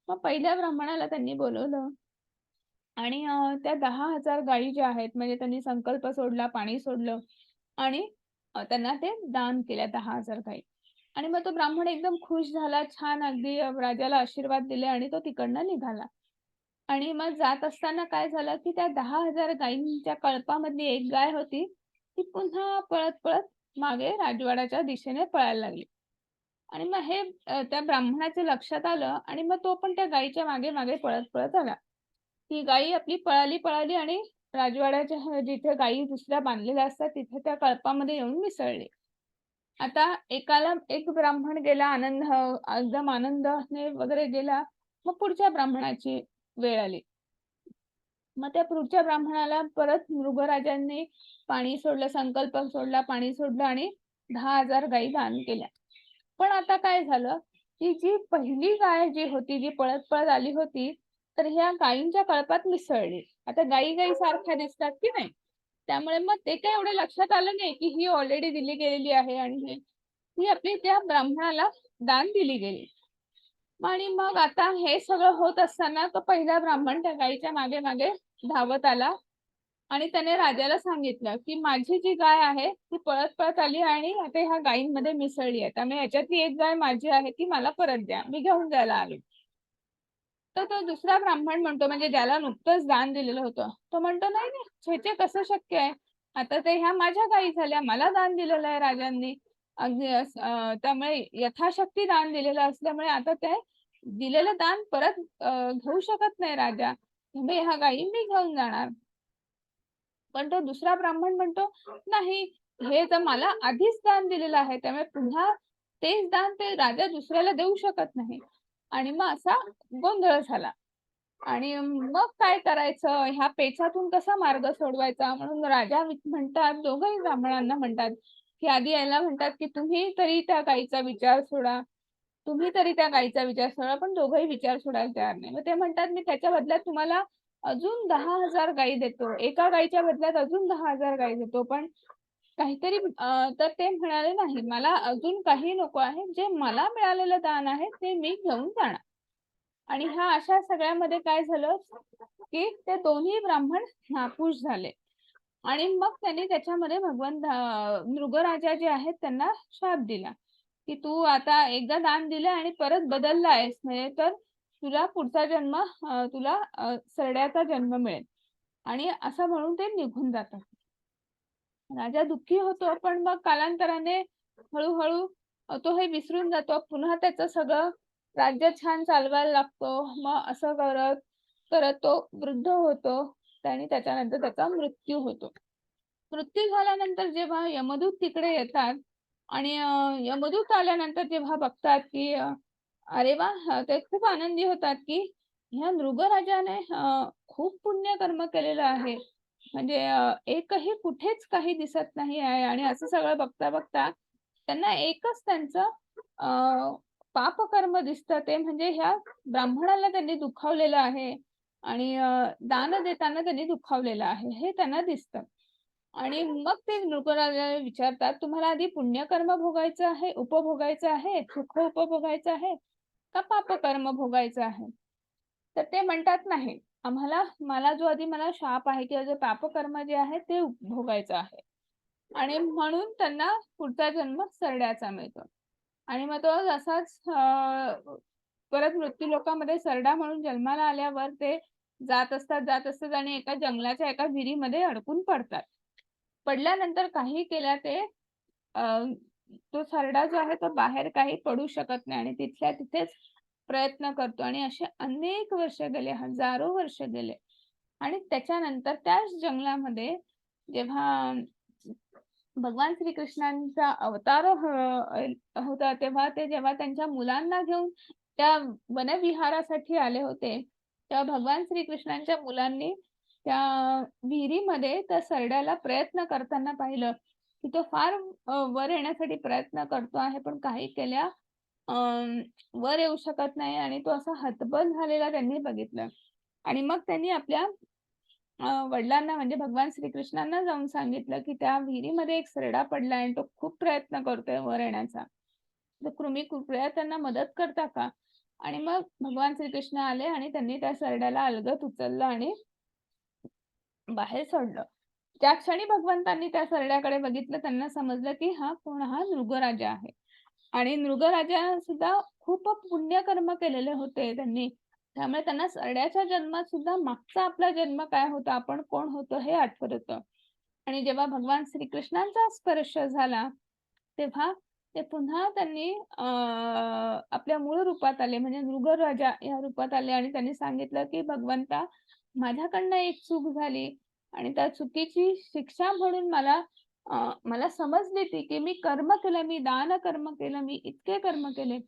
मग पहिल्या ब्राह्मणाला त्यांनी बोलवलं आणि त्या 10,000 गायी ज्या आहेत म्हणजे त्यांनी संकल्प सोडला, पाणी सोडलं आणि त्यांना ते दान केल्या 10,000 गायी. आणि मग तो ब्राह्मण एकदम खुश झाला, छान अगदी राजाला आशीर्वाद दिले आणि तो तिकडनं निघाला. आणि मग जात असताना काय झालं, की त्या 10,000 गायींच्या कळपामधली एक गाय होती, ती पुन्हा पळत-पळत मागे राजवाड्याच्या दिशेने पळायला लागली. आणि मग हे त्या ब्राह्मणाच्या लक्षात आलं आणि मग तो पण त्या गायीच्या मागे-मागे पळत-पळत आला. ती गाई आपली पळाली आणि राजवाड्याच्या जिथे गायी दुसऱ्या बांधलेल्या असतात तिथे त्या कळपामध्ये येऊन मिसळली. आता एकाला एक ब्राह्मण गेला एकदम आनंदाने वगैरे गेला. मग पुढच्या ब्राह्मणाची वेळ आली. मग त्या पुढच्या ब्राह्मणाला परत मृगराजांनी पाणी सोडलं, संकल्प सोडला, पाणी सोडलं आणि 10,000 गायी दान केल्या. पण आता काय झालं, की जी पहिली गाय जी होती, जी पळत-पळत आली होती, तर ह्या गायींच्या कळपात मिसळली. आता गायी सारख्या दिसतात की नाही? त्यामुळे मग ते काही एवढं लक्षात आलं नाही, की ही ऑलरेडी दिली गेलेली आहे आणि ही आपली त्या ब्राह्मणाला दान दिली गेली. आणि मग आता हे सगळं होत असताना तो पहिला ब्राह्मण त्या गायीच्या मागे-मागे धावत आला आणि त्याने राजाला सांगितलं, की माझी जी गाय आहे ती पळत-पळत आली आणि आता ह्या गायींमध्ये मिसळली आहे. त्यामुळे याच्यातली एक गाय माझी आहे ती मला परत द्या. मी घेऊन जायला आलो. तर तो दुसरा ब्राह्मण म्हणतो म्हणजे ज्याला नुकतंच दान दिलेलं होतं. तो म्हणतो, "नाही, नाही, छे-छे कसं शक्य आहे? आता ते ह्या माझ्या गायी झाल्या. मला दान दिलेलं आहे राजांनी. अगदी त्यामुळे यथाशक्ती दान दिलेलं असल्यामुळे आता ते दिलेलं दान परत घेऊ शकत नाही राजा. त्यामुळे ह्या गायी मी घेऊन जाणार." पण तो दुसरा ब्राह्मण म्हणतो, "नाही, हे तर मला आधीच दान दिलेलं आहे. त्यामुळे पुन्हा तेच दान ते राजा दुसऱ्याला देऊ शकत नाही." आणि मग असा गोंधळ झाला. आणि मग काय करायचं? ह्या पेचातून कसा मार्ग सोडवायचा? म्हणून राजा म्हणतात, दोघंही ब्राह्मणांना म्हणतात, की आधी याला म्हणतात, की तुम्ही तरी त्या गायीचा विचार सोडा. तुम्ही तरी त्या गायीचा विचार सोडा. पण दोघंही विचार सोडायला तयार नाही. मग ते म्हणतात, "मी त्याच्या बदल्यात तुम्हाला अजून 10,000 गायी देतो. एका गायीच्या बदल्यात अजून 10,000 गायी देतो. पण काहीतरी तर ते म्हणाले, "नाही, मला अजून काही नको आहे. जे मला मिळालेलं दान आहे, ते मी घेऊन जाणार." आणि ह्या अशा सगळ्यामध्ये काय झालं, की ते दोन्ही ब्राह्मण नाखुश झाले. आणि मग त्यांनी त्याच्यामध्ये मृगराजा जे आहेत त्यांना शाप दिला, की "तू आता एकदा दान दिलं आणि परत बदलला आहेस म्हणजे तर तुला पुढचा जन्म तुला सरड्याचा जन्म मिळेल." आणि असं म्हणून ते निघून जातात. राजा दुःखी होतो, पण मग कालांतराने हळू-हळू तो हे विसरून जातो. पुन्हा त्याचं सगळं राज्य छान चालवायला लागतो. मग असं करत, करत तो वृद्ध होतो आणि त्याच्यानंतर त्याचा मृत्यू होतो. मृत्यू झाल्यानंतर जेव्हा यमदूत तिकडे येतात आणि यमदूत आल्यानंतर जेव्हा बघतात, की अरे वाह! ते खूप आनंदी होतात, की ह्या मृगराजाने खूप पुण्यकर्म केलेलं आहे. म्हणजे एकही कुठेच काही दिसत नाही आहे आणि असं सगळं बघता-बघता त्यांना एकच त्यांचं पापकर्म दिसतं. ते म्हणजे ह्या ब्राह्मणाला त्यांनी दुखावलेलं आहे आणि दान देताना त्यांनी दुखावलेलं आहे, हे त्यांना दिसतं. आणि मग ते नृपराजाला विचारतात, "तुम्हाला आधी पुण्यकर्म भोगायचं आहे, उपभोगायचं आहे, सुख उपभोगायचं आहे का पापकर्म भोगायचं आहे?" तर ते म्हणतात, "नाही, मला जो आधी मला शाप आहे किंवा जे पापकर्म जे आहे ते भोगायचं आहे." आणि म्हणून त्यांना पुढचा जन्म सरड्याचा मिळतो. आणि मग तो असाच परत मृत्यूलोकामध्ये सरडा म्हणून जन्माला आल्यावर ते जात असतात आणि एका जंगलाच्या एका विहिरीमध्ये अडकून पडतात. पडल्यानंतर काही केल्या ते अ, तो सरडा जो आहे तो बाहेर काही पडू शकत नाही आणि तिथल्या तिथेच प्रयत्न करतो आणि असे अनेक वर्ष गेले, हजारो वर्ष गेले आणि त्याच्यानंतर त्याच जंगलामध्ये जेव्हा भगवान श्रीकृष्णांचा अवतार होता, तेव्हा ते जेव्हा त्यांच्या मुलांना घेऊन त्या वनविहारासाठी आले होते, तेव्हा भगवान श्रीकृष्णांच्या मुलांनी त्या विहिरीमध्ये त्या सरड्याला प्रयत्न करताना पाहिलं, की तो फार वर येण्यासाठी प्रयत्न करतो आहे, पण काही केल्या वर येऊ शकत नाही आणि तो असा हतबल झालेला त्यांनी बघितलं. आणि मग त्यांनी आपल्या वडिलांना म्हणजे भगवान श्रीकृष्णांना जाऊन सांगितलं की त्या विहिरीमध्ये एक सरडा पडला आणि तो खूप प्रयत्न करतोय वर येण्याचा. तर तुम्ही कृपया त्यांना मदत करता का? आणि मग भगवान श्रीकृष्ण आले आणि त्यांनी त्या सरड्याला अलगद उचललं आणि बाहेर सोडलं. त्या क्षणी भगवंतांनी त्या सरड्याकडे बघितलं, त्यांना समजलं की हा नृगराजा आहे. आणि नृगराजा सुद्धा खूप पुण्यकर्म केलेले होते त्यांनी. त्यामुळे त्यांना सरड्याच्या जन्मात सुद्धा मागचा आपला जन्म काय होता, आपण कोण होतो हे आठवत होतं. आणि जेव्हा भगवान श्रीकृष्णांचा स्पर्श झाला, तेव्हा ते पुन्हा त्यांनी आपल्या मूळ रूपात आले म्हणजे नृगराजा या रूपात आले आणि त्यांनी सांगितलं की भगवंता, माझ्याकडनं एक चूक झाली आणि त्या चुकीची शिक्षा म्हणून मला समजली ती की मी कर्म केलं, मी दान कर्म केलं, मी इतके कर्म केले.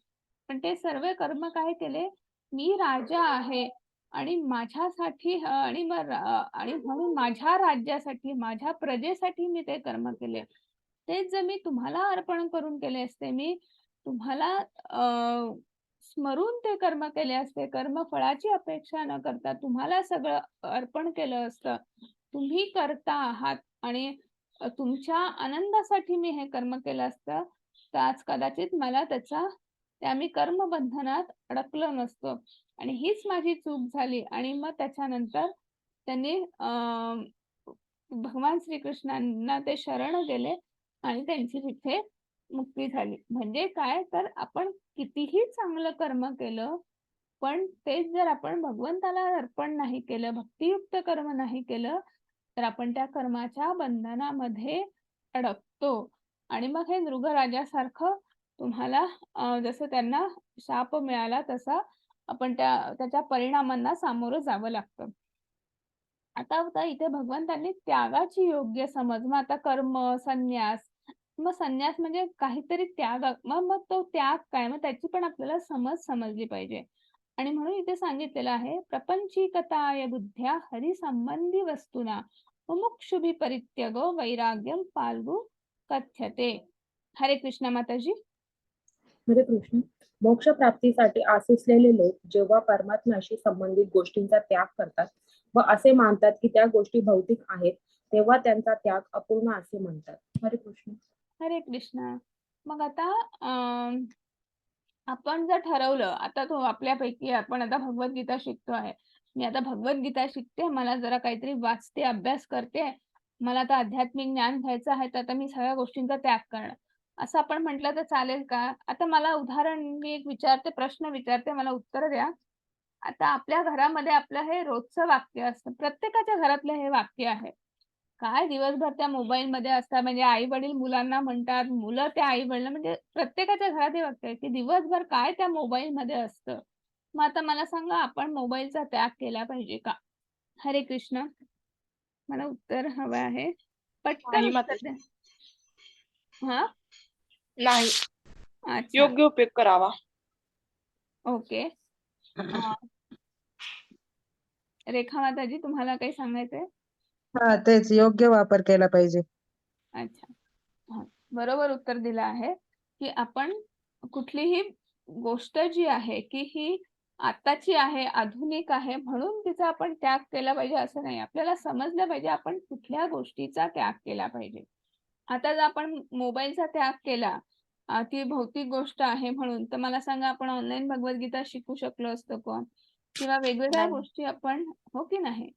पण ते सर्व कर्म काय केले, मी राजा आहे आणि माझ्यासाठी आणि म्हणून माझ्या राज्यासाठी, माझ्या प्रजेसाठी मी ते कर्म केले. तेच जर मी तुम्हाला अर्पण करून केले असते, मी तुम्हाला स्मरून ते कर्म केले असते, कर्मफळाची अपेक्षा न करता तुम्हाला सगळं अर्पण केलं असतं. तुम्ही करता आहात आणि तुमच्या आनंदासाठी मी हे कर्म केलं असतं, तर आज कदाचित मला त्या मी कर्मबंधनात अडकलो नसतो. आणि हीच माझी चूक झाली. आणि मग त्याच्यानंतर त्यांनी भगवान श्रीकृष्णांना ते शरण गेले आणि त्यांची तिथे मुक्ती झाली. म्हणजे काय, तर आपण कितीही चांगलं कर्म केलं, पण तेच जर आपण भगवंताला अर्पण नाही केलं, भक्तियुक्त कर्म नाही केलं, तर आपण त्या कर्माच्या बंधनामध्ये अडकतो. आणि मग हे नृगराजासारखं तुम्हाला जसं त्यांना शाप मिळाला तसा आपण त्याच्या परिणामांना सामोरं जावं लागतं. आता इथे भगवंतांनी त्यागाची योग्य समज, मग आता कर्म, संन्यास, मग संन्यास म्हणजे काहीतरी त्याग, मग तो त्याग काय, मग त्याची पण आपल्याला समज समजली पाहिजे. आणि म्हणून इथे सांगितलेलं आहे, प्रपंचीकताय बुद्ध्या हरिसंबंधी वस्तुना मुमुक्षुभि परित्यगो वैराग्यम फाल्गु कथ्यते. हरे कृष्ण माताजी. हरे कृष्ण. मोक्ष प्राप्तीसाठी आसुसलेले लोक जेव्हा परमात्म्याशी संबंधित गोष्टींचा त्याग करतात व असे मानतात की त्या गोष्टी भौतिक आहेत, तेव्हा त्यांचा त्याग अपूर्ण असे म्हणतात. हरे कृष्ण. हरे कृष्ण. मग आता आपण जर ठरवलं, आता तो आपल्यापैकी आपण आता भगवद्गीता शिकतो आहे. मी आता भगवद्गीता शिकते, मला जरा काहीतरी वाचते, अभ्यास करते, मला आता आध्यात्मिक ज्ञान घ्यायचं आहे, तर आता मी सगळ्या गोष्टींचा त्याग करणार. असं आपण म्हटलं तर चालेल का? आता मला उदाहरण मी एक विचारते, प्रश्न विचारते, मला उत्तर द्या. आता आपल्या घरामध्ये आपलं हे रोजचं वाक्य असतं. प्रत्येकाच्या घरातलं हे वाक्य आहे. काय दिवसभर त्या मोबाईलमध्ये असतात, म्हणजे आई-वडील मुलांना म्हणतात, मुलं त्या आई-वडिलांना, म्हणजे प्रत्येकाच्या घरात हे वाक्य आहे, की दिवसभर काय त्या मोबाईलमध्ये असतं. मग आता मला सांगा, आपण मोबाईलचा त्याग केला पाहिजे का? हरे कृष्ण. मला उत्तर हवं आहे. पटकन नाही उत्तर माताजी. द्या. हां? नाही, अच्छा. योग्य उपयोग करावा. ओके. रेखा माताजी, तुम्हाला काही सांगायचंय? हा, तेच योग्य वापर केला पाहिजे. अच्छा. हां, बरोबर उत्तर दिलं आहे, की आपण कुठलीही गोष्ट जी आहे, की ही आताची आहे, आधुनिक आहे, म्हणून तिचा आपण त्याग केला पाहिजे असं नाही. आपल्याला समजलं पाहिजे आपण कुठल्या गोष्टीचा त्याग केला पाहिजे. आता जर आपण मोबाईलचा त्याग केला, ती भौतिक गोष्ट आहे म्हणून, तर मला सांगा आपण ऑनलाईन भगवद्गीता शिकू शकलो असतो का? किंवा वेगवेगळ्या गोष्टी आपण, हो की नाही?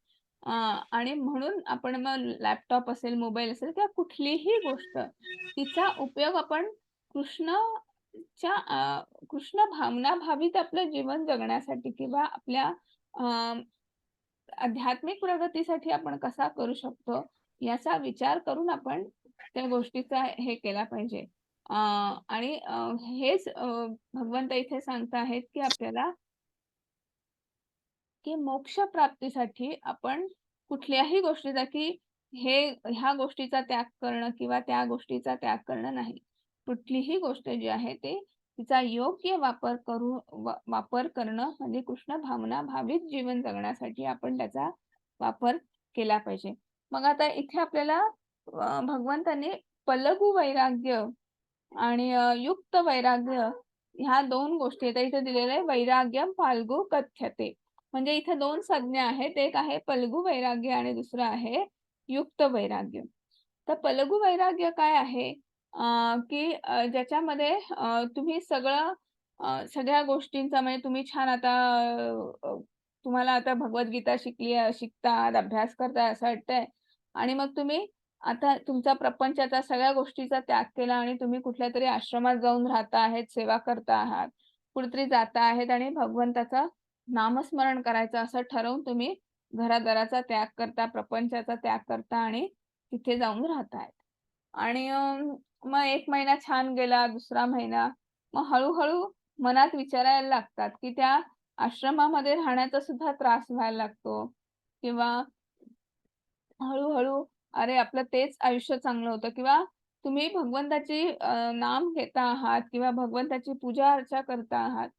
आणि म्हणून आपण मग लॅपटॉप असेल, मोबाईल असेल किंवा कुठलीही गोष्ट, तिचा उपयोग आपण कृष्ण भावना भावित आपलं जीवन जगण्यासाठी किंवा आपल्या आध्यात्मिक प्रगतीसाठी आपण कसा करू शकतो, याचा विचार करून आपण त्या गोष्टीचा हे केला पाहिजे. आणि हेच भगवंत इथे सांगत आहेत, की आपल्याला की मोक्ष प्राप्तीसाठी आपण कुठल्याही गोष्टीचा, की ह्या गोष्टीचा त्याग करणं किंवा त्या गोष्टीचा त्याग करणं नाही. कुठलीही गोष्ट जी आहे तिचा योग्य वापर करणं म्हणजे कृष्ण भावना भावित जीवन जगण्यासाठी आपण त्याचा वापर केला पाहिजे. मग आता इथे आपल्याला भगवंतांनी पलगू वैराग्य आणि युक्त वैराग्य ह्या दोन गोष्टी आहेत. इथे दिलेलं आहे वैराग्यम फाल्गु कथ्यते. म्हणजे इथे दोन संज्ञा आहेत. एक आहे पलगु वैराग्य आणि दुसरं आहे युक्त वैराग्य. तर पलगु वैराग्य काय आहे की ज्याच्यामध्ये तुम्ही सगळ्या गोष्टींचा म्हणजे तुम्ही छान आता तुम्हाला आता भगवद्गीता शिकता आहात, अभ्यास करताय असं वाटतंय आणि मग तुम्ही आता तुमचा प्रपंचाचा सगळ्या गोष्टीचा त्याग केला आणि तुम्ही कुठल्यातरी आश्रमात जाऊन राहता आहेत, सेवा करता आहात, कुठेतरी जाता आहेत आणि भगवंताचं नामस्मरण करायचं असं ठरवून तुम्ही घरादाराचा त्याग करता, प्रपंचाचा त्याग करता आणि तिथे जाऊन राहतायत. आणि मग 1 महिना छान गेला, दुसरा महिना. मग हळू-हळू मनात विचारायला लागतात, की त्या आश्रमामध्ये राहण्याचा सुद्धा त्रास व्हायला लागतो किंवा हळू-हळू अरे आपलं तेच आयुष्य चांगलं होतं किंवा तुम्ही भगवंताची नाम घेता आहात किंवा भगवंताची पूजा अर्चा करता आहात.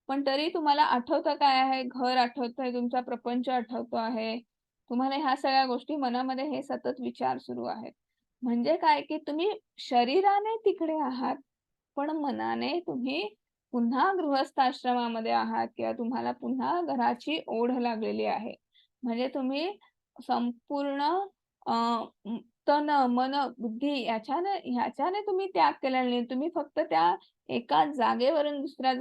पण तरी तुम्हाला आठवतं काय आहे? घर आठवतंय, तुमचा प्रपंच आठवतो आहे. तुम्हाला ह्या सगळ्या गोष्टी मनामध्ये हे सतत विचार सुरू आहेत. म्हणजे काय की तुम्ही शरीराने तिकडे आहात, पण मनाने तुम्ही पुन्हा गृहस्थ आश्रमामध्ये आहात किंवा तुम्हाला पुन्हा घराची ओढ लागलेली आहे. म्हणजे तुम्ही संपूर्ण अ, तन, मन, बुद्धी ह्याच्याने तुम्ही त्याग केलेला नाही. तुम्ही फक्त त्या एका जागेवरून दुसऱ्या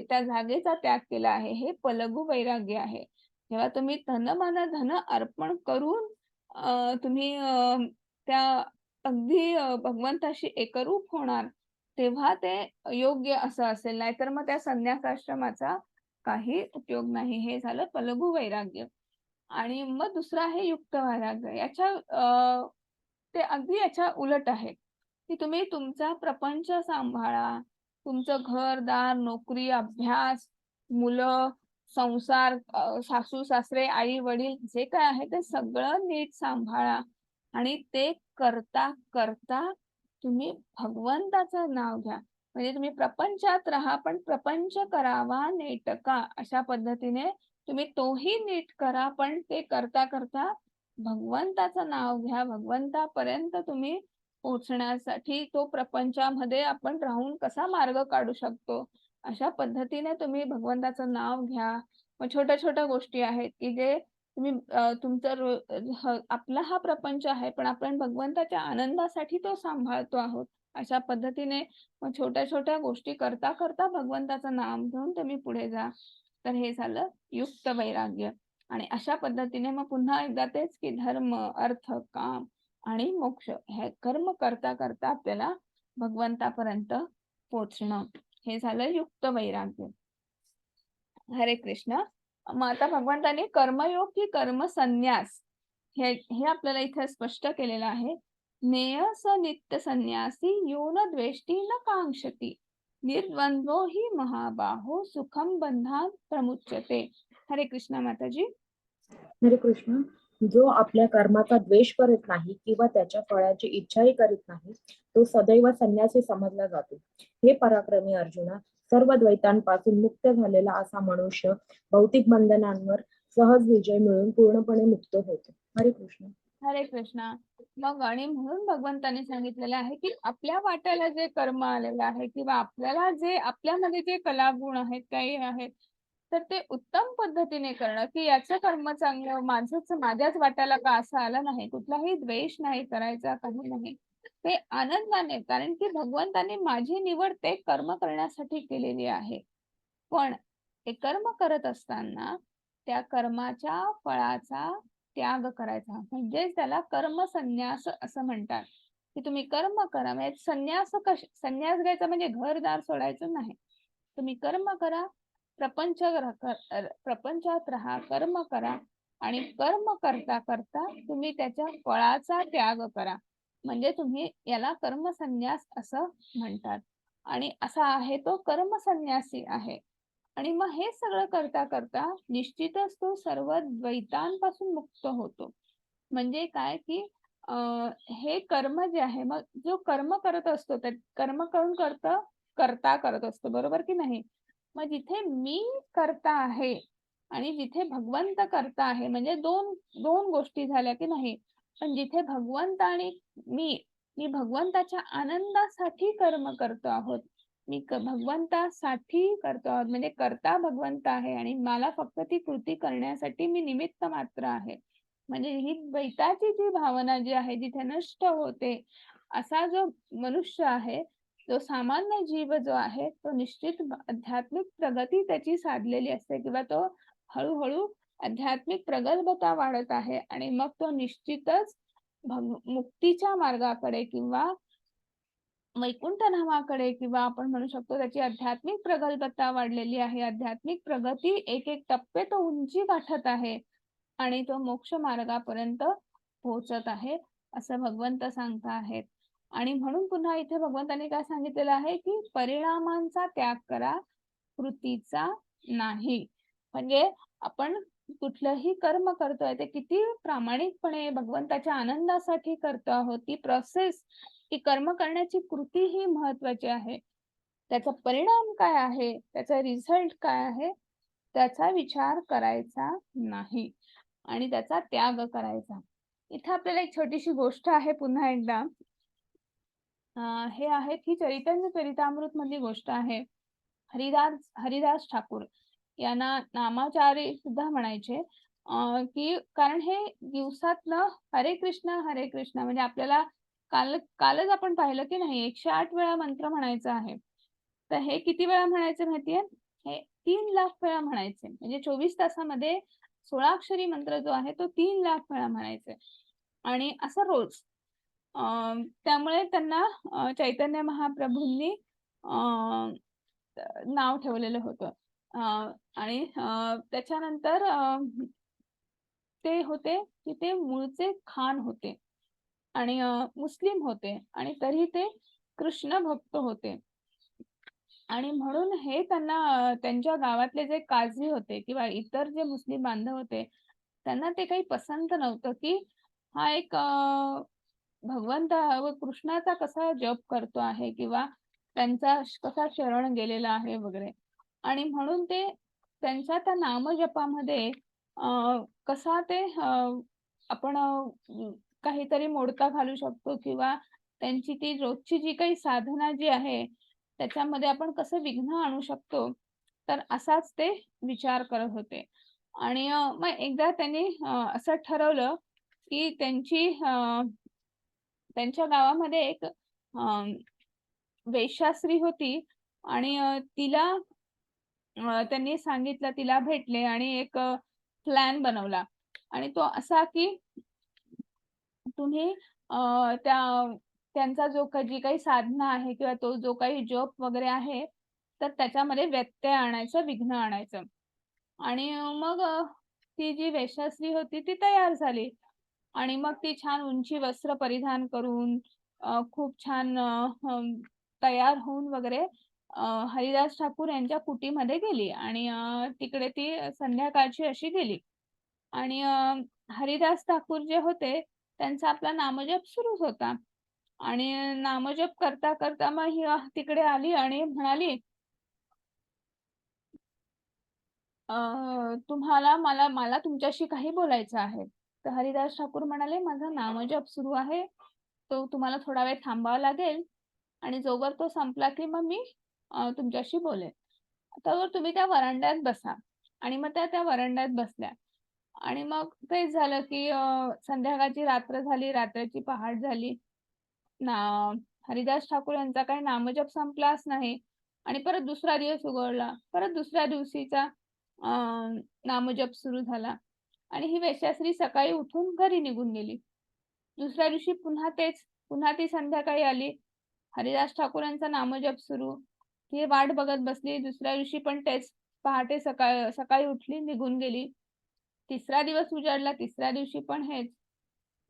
त्या जागेचा त्याग केला आहे. हे पलगु वैराग्य आहे. जेव्हा तुम्ही तन, मन, धन अर्पण करून तुम्ही त्या अगदी भगवंताशी एकरूप होणार, तेव्हा ते योग्य असं असेल. नाहीतर मग त्या संन्यासाश्रमाचा काही उपयोग नाही. हे झालं पलगु वैराग्य. आणि मग दुसरं आहे युक्त वैराग्य. ते अगदी याच्या उलट आहे, की तुम्ही तुमचा प्रपंच सांभाळा. तुमचं घर-दार, नोकरी, अभ्यास, मुलं, संसार, सासू-सासरे, आई-वडील जे काय आहे ते सगळं नीट सांभाळा आणि ते करता तुम्ही भगवंताचं नाव घ्या. म्हणजे तुम्ही प्रपंचात राहा, पण प्रपंच करावा नेटका अशा पद्धतीने तुम्ही तोही नीट करा, पण ते करता भगवंताचं नाव घ्या. भगवंतापर्यंत तुम्ही पोहोचण्यासाठी तो प्रपंचामध्ये आपण राहून कसा मार्ग काढू शकतो, अशा पद्धतीने तुम्ही भगवंताचं नाव घ्या. मग छोट्या-छोट्या गोष्टी आहेत, की जे तुम्ही तुमचं आपला हा प्रपंच आहे, पण आपण भगवंताच्या आनंदासाठी तो सांभाळतो आहोत. अशा पद्धतीने मग छोट्या-छोट्या गोष्टी करता भगवंताचं नाम घेऊन तुम्ही पुढे जा. तर हे झालं युक्त वैराग्य. आणि अशा पद्धतीने मग पुन्हा एकदा तेच की धर्म, अर्थ, काम आणि मोक्ष हे कर्म करता आपल्याला भगवंतापर्यंत पोहोचणं. हे झालं युक्त वैराग्य. हरे कृष्ण. मग आता भगवंताने कर्मयोग की कर्म संन्यास हे आपल्याला इथे स्पष्ट केलेलं आहे. नेय स नित्य संन्यासी यो न द्वेष्टी न कांक्षती निर्द्वंद्वो हि महाबाहो सुखम बंधान प्रमुच्यते. हरे कृष्ण माताजी. हरे कृष्ण. जो आपल्या कर्माचा द्वेष करत नाही किंवा त्याच्या फळाची इच्छाही करीत नाही, तो सदैव संन्यासी समजला जातो. हे पराक्रमी अर्जुना, सर्व द्वैतांपासून मुक्त झालेला असा मनुष्य भौतिक बंधनांवर सहज विजय मिळून पूर्णपणे मुक्त होतो. हरे कृष्ण. हरे कृष्णा. मग आणि म्हणून भगवंताने सांगितलेलं आहे की आपल्या वाट्याला जे कर्म आलेलं आहे किंवा आपल्याला जे आपल्यामध्ये जे कलागुण आहेत, काही आहेत, तर ते उत्तम पद्धतीने करणं, की याचं कर्म चांगलं, माझ्याच वाट्याला का असं आलं नाही, कुठलाही द्वेष नाही करायचा, काही नाही. ते आनंदाने, कारण की भगवंताने माझी निवड ते कर्म करण्यासाठी केलेली आहे. पण हे कर्म करत असताना त्या कर्माच्या फळाचा त्याग करायचा, म्हणजेच त्याला कर्म संन्यास असं म्हणतात. की तुम्ही कर्म करा. म्हणजे संन्यास घ्यायचा म्हणजे घरदार सोडायचं नाही. तुम्ही कर्म करा, प्रपंचात राहा, कर्म करा आणि कर्म करता तुम्ही त्याच्या फळाचा त्याग करा. म्हणजे तुम्ही याला कर्मसन्यास असं म्हणतात. आणि असा आहे तो कर्मसन्यासी आहे. आणि मग हे सगळं करता निश्चितच तो सर्व द्वैतांपासून मुक्त होतो. म्हणजे काय की हे कर्म जे आहे, मग जो कर्म करत असतो त्या कर्म करता करत असतो, बरोबर की नाही. मग जिथे मी करता आहे आणि जिथे भगवंत करता आहे, म्हणजे दोन दोन गोष्टी झाल्या की नाही. पण जिथे भगवंत आणि मी भगवंताच्या आनंदासाठी कर्म करतो आहोत, मी भगवंतासाठी करतो आहोत, म्हणजे करता भगवंत आहे आणि मला फक्त ती कृती करण्यासाठी मी निमित्त मात्र आहे. म्हणजे ही द्वैताची जी भावना जी आहे जिथे नष्ट होते, असा जो मनुष्य आहे, जो सामान्य जीव जो आहे, तो निश्चित आध्यात्मिक प्रगती त्याची साधलेली असते किंवा तो हळूहळू आध्यात्मिक प्रगल्भता वाढत आहे आणि मग तो निश्चितच मुक्तीच्या मार्गाकडे किंवा वैकुंठ धामाकडे किंवा आपण म्हणू शकतो त्याची आध्यात्मिक प्रगल्भता वाढलेली आहे. आध्यात्मिक प्रगती एक एक टप्पे तो उंची गाठत आहे आणि तो मोक्ष मार्गापर्यंत पोहोचत आहे, असं भगवंत सांगत आहेत. आणि म्हणून पुन्हा इथे भगवंतांनी काय सांगितलेलं आहे की परिणामांचा त्याग करा, कृतीचा नाही. म्हणजे आपण कुठलंही कर्म करतोय ते किती प्रामाणिकपणे भगवंताच्या आनंदासाठी करतो आहोत, ती प्रोसेस, ती कर्म करण्याची कृती ही महत्वाची आहे. त्याचा परिणाम काय आहे, त्याचा रिझल्ट काय आहे, त्याचा विचार करायचा नाही आणि त्याचा त्याग करायचा. इथे आपल्याला एक छोटीशी गोष्ट आहे पुन्हा एकदा. हे आहे की चैतन्य चरितामृत मधली गोष्ट आहे. हरिदास ठाकूर यांना नामाचार्य सुद्धा म्हणायचे. की कारण हे दिवसातनं हरे कृष्ण म्हणजे आपल्याला कालच आपण पाहिलं की नाही 108 वेळा मंत्र म्हणायचा आहे. तर हे किती वेळा म्हणायचे माहितीये? हे 3 लाख वेळा म्हणायचे. म्हणजे 24 तासामध्ये 16 अक्षरी मंत्र जो आहे तो 3 लाख वेळा म्हणायचे आणि असं रोज. त्यामुळे त्यांना चैतन्य महाप्रभूंनी नाव ठेवलेलं होतं. आणि त्याच्यानंतर ते होते की ते मूळचे खान होते आणि मुस्लिम होते आणि तरी ते कृष्ण भक्त होते. आणि म्हणून हे त्यांना त्यांच्या गावातले जे काझी होते किंवा इतर जे मुस्लिम बांधव होते, त्यांना ते काही पसंत नव्हतं की हा एक भगवंत व कृष्णाचा कसा जप करतो आहे किंवा त्यांचा कसा शरण गेलेला आहे वगैरे. आणि म्हणून ते त्यांच्या त्या नामजपामध्ये कसा ते आपण काहीतरी मोडका घालू शकतो किंवा त्यांची ती रोजची जी काही साधना जी आहे त्याच्यामध्ये आपण कसं विघ्न आणू शकतो, तर असाच ते विचार करत होते. आणि मग एकदा त्यांनी असं ठरवलं की त्यांच्या गावामध्ये एक वेश्यास्त्री होती आणि तिला त्यांनी सांगितलं, तिला भेटले आणि एक प्लॅन बनवला आणि तो असा की तुम्ही त्यांचा जी काही साधना आहे किंवा तो जो काही जप वगैरे आहे, तर त्याच्यामध्ये व्यत्यय आणायचं, विघ्न आणायचं. आणि मग ती जी वेश्यास्त्री होती ती तयार झाली आणि मग ती छान उंची वस्त्र परिधान करून खूप छान तयार होऊन वगैरे हरिदास ठाकूर यांच्या कुटीमध्ये गेली आणि तिकडे ती संध्याकाळची अशी गेली आणि हरिदास ठाकूर जे होते त्यांचा आपला नामजप सुरूच होता आणि नामजप करता करता मग ही तिकडे आली आणि म्हणाली, तुम्हाला मला मला तुमच्याशी काही बोलायचं आहे. तर हरिदास ठाकूर म्हणाले, माझा नामजप सुरू आहे, तो तुम्हाला थोडा वेळ थांबावा लागेल आणि जोवर तो संपला की मग मी तुमच्याशी बोलेन. तर तुम्ही त्या वरांड्यात बसा. आणि मग त्या वरांड्यात बसल्या आणि मग तेच झालं की संध्याकाळची रात्र झाली, रात्रीची पहाट झाली. ना हरिदास ठाकूर यांचा काही नामजप संपलाच नाही आणि परत दुसरा दिवस उगवला, परत दुसऱ्या दिवशीचा नामजप सुरू झाला आणि ही वेश्यास्त्री सकाळी उठून घरी निघून गेली. दुसऱ्या दिवशी पुन्हा ती संध्याकाळी आली, हरिदास ठाकूर यांचा नामजप सुरू, ती वाट बघत बसली. दुसऱ्या दिवशी पण तेच, पहाटे सकाळी उठली, निघून गेली. तिसरा दिवस उजाडला, तिसऱ्या दिवशी पण हेच.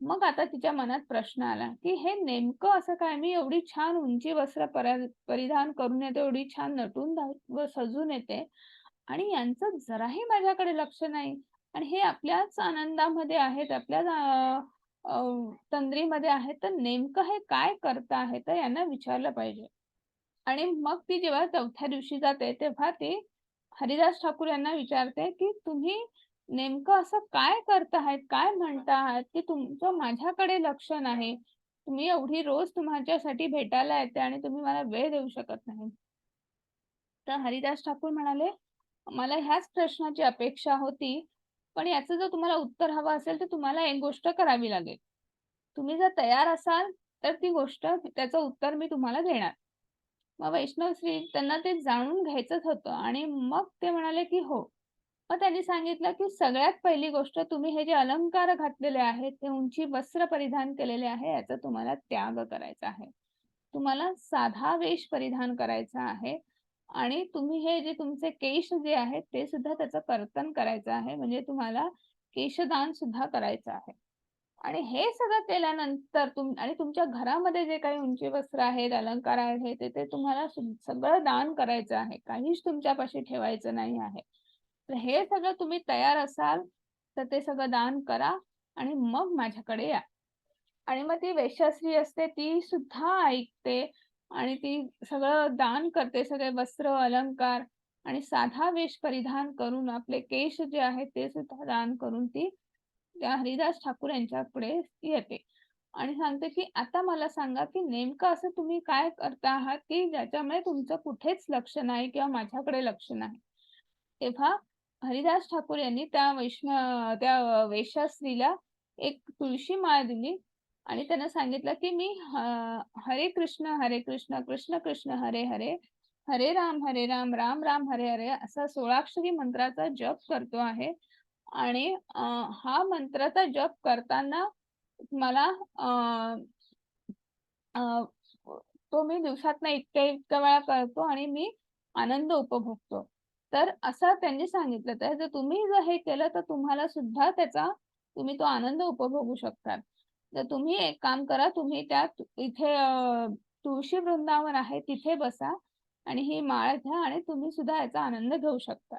मग आता तिच्या मनात प्रश्न आला की हे नेमकं असं काय, मी एवढी छान उंची वस्त्र परिधान करून येते, एवढी छान नटून व सजून येते आणि यांचं जराही माझ्याकडे लक्ष नाही आणि हे आपल्याच आनंदामध्ये आहेत, आपल्याच तंद्रीमध्ये आहेत, तर नेमकं हे काय करत आहे, तर यांना विचारलं पाहिजे. आणि मग ती जेव्हा चौथ्या दिवशी जाते तेव्हा ती हरिदास ठाकूर यांना विचारते की तुम्ही नेमकं असं काय करताहेत, काय म्हणता आहात की तुमचं माझ्याकडे लक्ष नाही, तुम्ही एवढी रोज तुमच्यासाठी भेटायला येते आणि तुम्ही मला वेळ देऊ शकत नाही. तर हरिदास ठाकूर म्हणाले, मला ह्याच प्रश्नाची अपेक्षा होती, पण याचं जर तुम्हाला उत्तर हवं असेल तर तुम्हाला एक गोष्ट करावी लागेल. तुम्ही जर तयार असाल तर ती गोष्ट त्याचं उत्तर मी तुम्हाला देणार. मग वैष्णव श्री त्यांना ते जाणून घ्यायचंच होतं आणि मग ते म्हणाले की हो. मग त्यांनी सांगितलं की सगळ्यात पहिली गोष्ट तुम्ही हे जे अलंकार घातलेले आहेत, ते उंची वस्त्र परिधान केलेले आहे, याचा तुम्हाला त्याग करायचा आहे. तुम्हाला साधा वेश परिधान करायचा आहे आणि तुम्ही हे जे तुमचे केश जे आहेत ते सुद्धा त्याचं कर्तन करायचं आहे, म्हणजे तुम्हाला केशदान सुद्धा करायचं आहे. आणि हे सगळं केल्यानंतर आणि तुमच्या घरामध्ये जे काही उंची वस्त्र आहेत, अलंकार आहेत, ते तुम्हाला सगळं दान करायचं आहे. काहीच तुमच्यापाशी ठेवायचं नाही आहे. तर हे सगळं तुम्ही तयार असाल तर ते सगळं दान करा आणि मग माझ्याकडे या. आणि मग ती वेश्यास्त्री असते ती सुद्धा ऐकते आणि ती सगळं दान करते, सगळे वस्त्र, अलंकार आणि साधा वेश परिधान करून आपले केश जे आहेत ते सुद्धा दान करून ती त्या हरिदास ठाकूर यांच्या पुढे येते आणि सांगते की आता मला सांगा की नेमकं असं तुम्ही काय करता आहात की ज्याच्यामुळे तुमचं कुठेच लक्ष नाही किंवा माझ्याकडे लक्ष नाही. तेव्हा हरिदास ठाकूर यांनी त्या वेश्यास्त्रीला एक तुळशी माळ दिली आणि त्यांना सांगितलं की मी हरे कृष्ण कृष्ण कृष्ण हरे हरे, हरे राम राम राम हरे हरे असा 16 मंत्राचा जप करतो आहे आणि हा मंत्राचा जप करताना मला तो मी दिवसातनं इतक्या वेळा करतो आणि मी आनंद उपभोगतो. तर असं त्यांनी सांगितलं. तर जर तुम्ही हे केलं तर तुम्हाला सुद्धा तुम्ही तो आनंद उपभोगू शकता. तर तुम्ही एक काम करा, तुम्ही इथे तुळशी वृंदावन आहे तिथे बसा आणि ही माळ घ्या आणि तुम्ही सुद्धा याचा आनंद घेऊ शकता.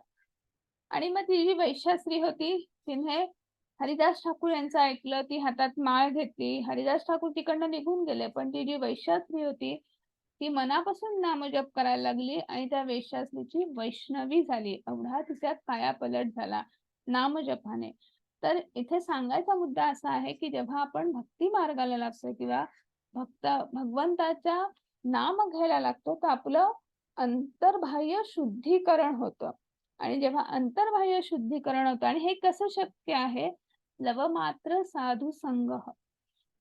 आणि मग ती जी वैश्यास्त्री होती तिने हरिदास ठाकूर यांचं ऐकलं, ती हातात माळ घेतली. हरिदास ठाकूर तिकडनं निघून गेले, पण ती जी वैश्यास्त्री होती ती मनापासून नामजप करायला लागली आणि त्या वेश्यास्त्रीची वैष्णवी झाली. एवढा तिचा कायापलट झाला नामजपाने. तर इथे सांगायचा मुद्दा असा आहे की जेव्हा आपण भक्ती मार्गाला लागतो किंवा भगवंताच्या नाम घ्यायला लागतो तर आपलं अंतर्बाह्य शुद्धीकरण होतं आणि जेव्हा अंतर्बाह्य शुद्धीकरण होतं आणि हे कसं शक्य आहे? लवमात्र साधू संग.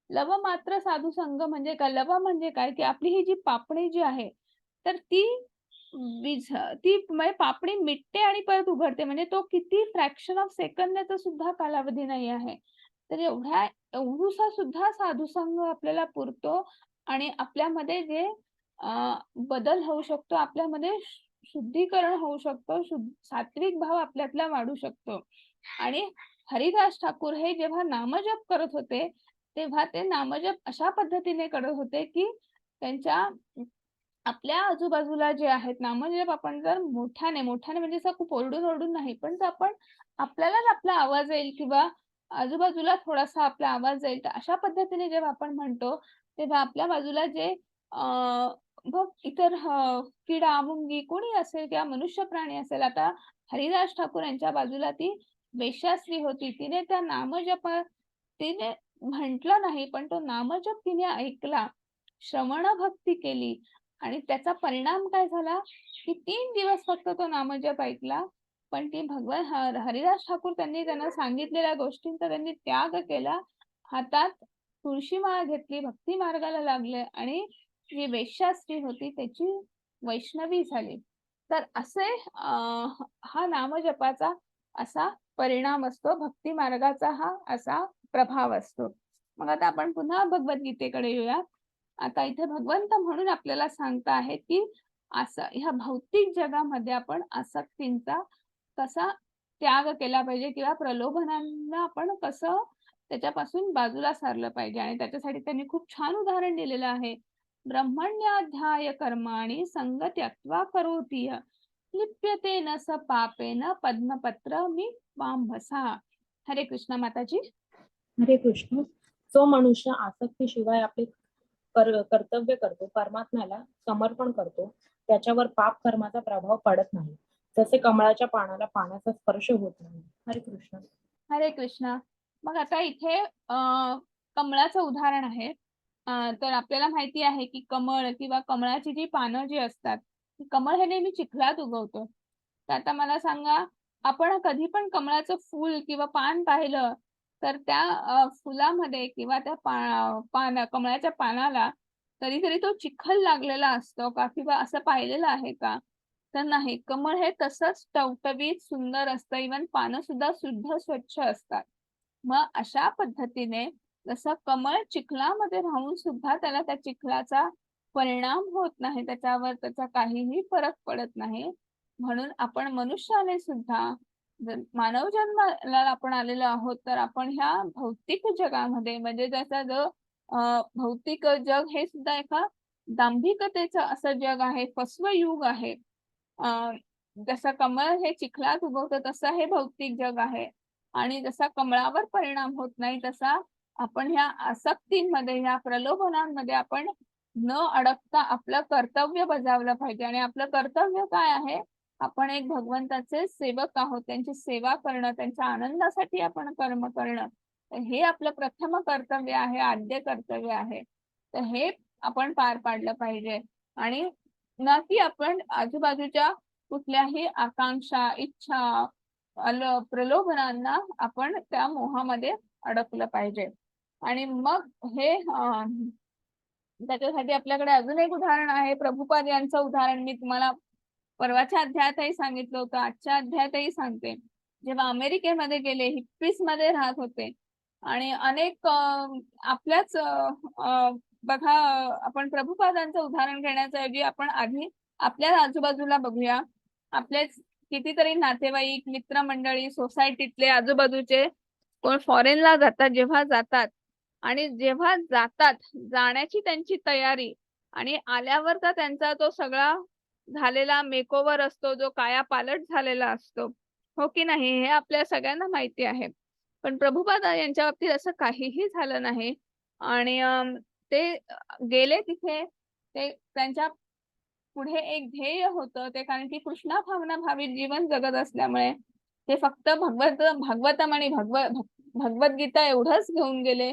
लवमात्र साधू संघ म्हणजे काय? लव म्हणजे काय की आपली ही जी पापणी जी आहे तर ती म्हणजे पापणी मिटते आणि परत उघडते, म्हणजे तो किती फ्रॅक्शन ऑफ सेकंदाचा सुद्धा कालावधी नाही आहे. तर एवढूसा सुद्धा साधू संघ आपल्याला पुरतो आणि आपल्यामध्ये जे बदल होऊ शकतो, आपल्यामध्ये शुद्धीकरण होऊ शकतो, सात्विक भाव आपल्यातला वाढू शकतो. आणि हरिदास ठाकूर हे जेव्हा नामजप करत होते तेव्हा ते नामजप अशा पद्धतीने करत होते की त्यांच्या आपल्या आजूबाजूला जे आहेत नामजप आपण जर मोठ्याने म्हणजे असं खूप ओरडून नाही, पण जर आपण आपल्यालाच आपला आवाज येईल किंवा आजूबाजूला थोडासा आपला आवाज येईल तर अशा पद्धतीने जेव्हा आपण म्हणतो तेव्हा आपल्या बाजूला जे बघ इतर किडा मुंगी कोणी असेल किंवा मनुष्य प्राणी असेल, आता हरिदास ठाकूर यांच्या बाजूला ती वेश्यास्त्री होती, तिने त्या तिने म्हटलं नाही पण तो नामजप तिने ऐकला, श्रवण भक्ती केली आणि त्याचा परिणाम काय झाला की 3 दिवस फक्त तो नामजप ऐकला, पण ती भगवान हरिदास ठाकूर त्यांना सांगितलेल्या गोष्टींचा त्यांनी त्याग केला, हातात तुळशी माळ घेतली, भक्ती मार्गाला लागले आणि जी वेश्यास्त्री होती त्याची वैष्णवी झाली. तर असे हा नामजपाचा असा परिणाम असतो, भक्ती मार्गाचा हा असा प्रभाव असतो. मग आता आपण पुन्हा भगवद्गीतेकडे येऊया. आता इथे भगवंत म्हणून आपल्याला सांगता आहेत की असं ह्या भौतिक जगामध्ये आपण आसक्तींचा कसा त्याग केला पाहिजे किंवा प्रलोभनांना आपण कसं त्याच्यापासून बाजूला सारलं पाहिजे आणि त्याच्यासाठी त्यांनी खूप छान उदाहरण दिलेलं आहे. ब्रह्मण्याध्याय कर्माणि संग त्यक्त्वा करोति यः लिप्यते न स पापेन पद्मपत्र वांभसा. हरे कृष्ण माताजी. हरे कृष्ण. जो मनुष्य आसक्तीशिवाय आपले कर्तव्य करतो, परमात्म्याला समर्पण करतो, त्याच्यावर पाप कर्माचा प्रभाव पडत नाही, जसे कमळाच्या पानाला पाण्याचा स्पर्श होत नाही. हरे कृष्ण. हरे कृष्ण. मग आता इथे कमळाचं उदाहरण आहे. तर आपल्याला माहिती आहे की कमळ किंवा कमळाची जी पानं जी असतात कमळ हे नेहमी चिखलात उगवतं. तर आता मला सांगा, आपण कधी पण कमळाचं फूल किंवा पान पाहिलं, तर त्या फुलामध्ये किंवा त्या कमळाच्या पानाला कधीतरी तो चिखल लागलेला असतो का? किंवा असं पाहिलेलं आहे का? तर नाही. कमळ हे तसंच टवटवीत सुंदर असतं. इव्हन पानं सुद्धा शुद्ध स्वच्छ असतात. मग अशा पद्धतीने जसं कमळ चिखलामध्ये राहून सुद्धा त्याला त्या चिखलाचा परिणाम होत नाही, त्याच्यावर त्याचा काहीही फरक पडत नाही. म्हणून आपण मनुष्याने सुद्धा जर मानव जन्माला आपण आलेलो आहोत, तर आपण ह्या भौतिक जगामध्ये म्हणजे त्याचा जो भौतिक जग हे सुद्धा एका दांभिकतेचं असं जग आहे, फसवं युग आहे. अ, जसं कमळ हे चिखलात उगवतं तसं हे भौतिक जग आहे. आणि जसा कमळावर परिणाम होत नाही तसा आपण ह्या आसक्तींमध्ये, ह्या प्रलोभनांमध्ये आपण न अडकता आपलं कर्तव्य बजावलं पाहिजे. आणि आपलं कर्तव्य काय आहे? आपण एक भगवंताचे सेवक आहोत. त्यांची सेवा करणं, त्यांच्या आनंदासाठी आपण कर्म करणं. तर हे आपलं प्रथम कर्तव्य आहे, आद्य कर्तव्य आहे. तर हे आपण पार पाडलं पाहिजे. आणि ना की आपण आजूबाजूच्या कुठल्याही आकांक्षा, इच्छा, प्रलोभनांना आपण त्या मोहामध्ये अडकलं पाहिजे. आणि मग हे त्याच्यासाठी आपल्याकडे अजून एक उदाहरण आहे. प्रभुपाद यांचं उदाहरण मी तुम्हाला परवाच्या अध्यायातही सांगितलं होतं, आजच्या अध्यायातही सांगते. जेव्हा अमेरिकेमध्ये गेले, हिप्पीजमध्ये राहत होते आणि अनेक आपल्याच बघा, आपण प्रभुपादांचं उदाहरण घेण्याच्या ऐवजी आपण आधी आपल्या आजूबाजूला बघूया. आपलेच कितीतरी नातेवाईक, मित्रमंडळी, सोसायटीतले, आजूबाजूचे कोण फॉरेनला जातात, जेव्हा जातात आणि जेव्हा जातात, जाण्याची त्यांची तयारी आणि आल्यावर तर त्यांचा तो सगळा झालेला मेकओव्हर असतो, जो कायापालट झालेला असतो. हो की नाही? हे आपल्या सगळ्यांना माहिती आहे. पण प्रभुपाद यांच्या बाबतीत असं काहीही झालं नाही. आणि ते गेले तिथे. ते त्यांच्या पुढे एक ध्येय होतं. ते कारण की कृष्णा भावना भावित जीवन जगत असल्यामुळे ते फक्त भागवतम आणि भगवद्गीता एवढंच घेऊन गेले.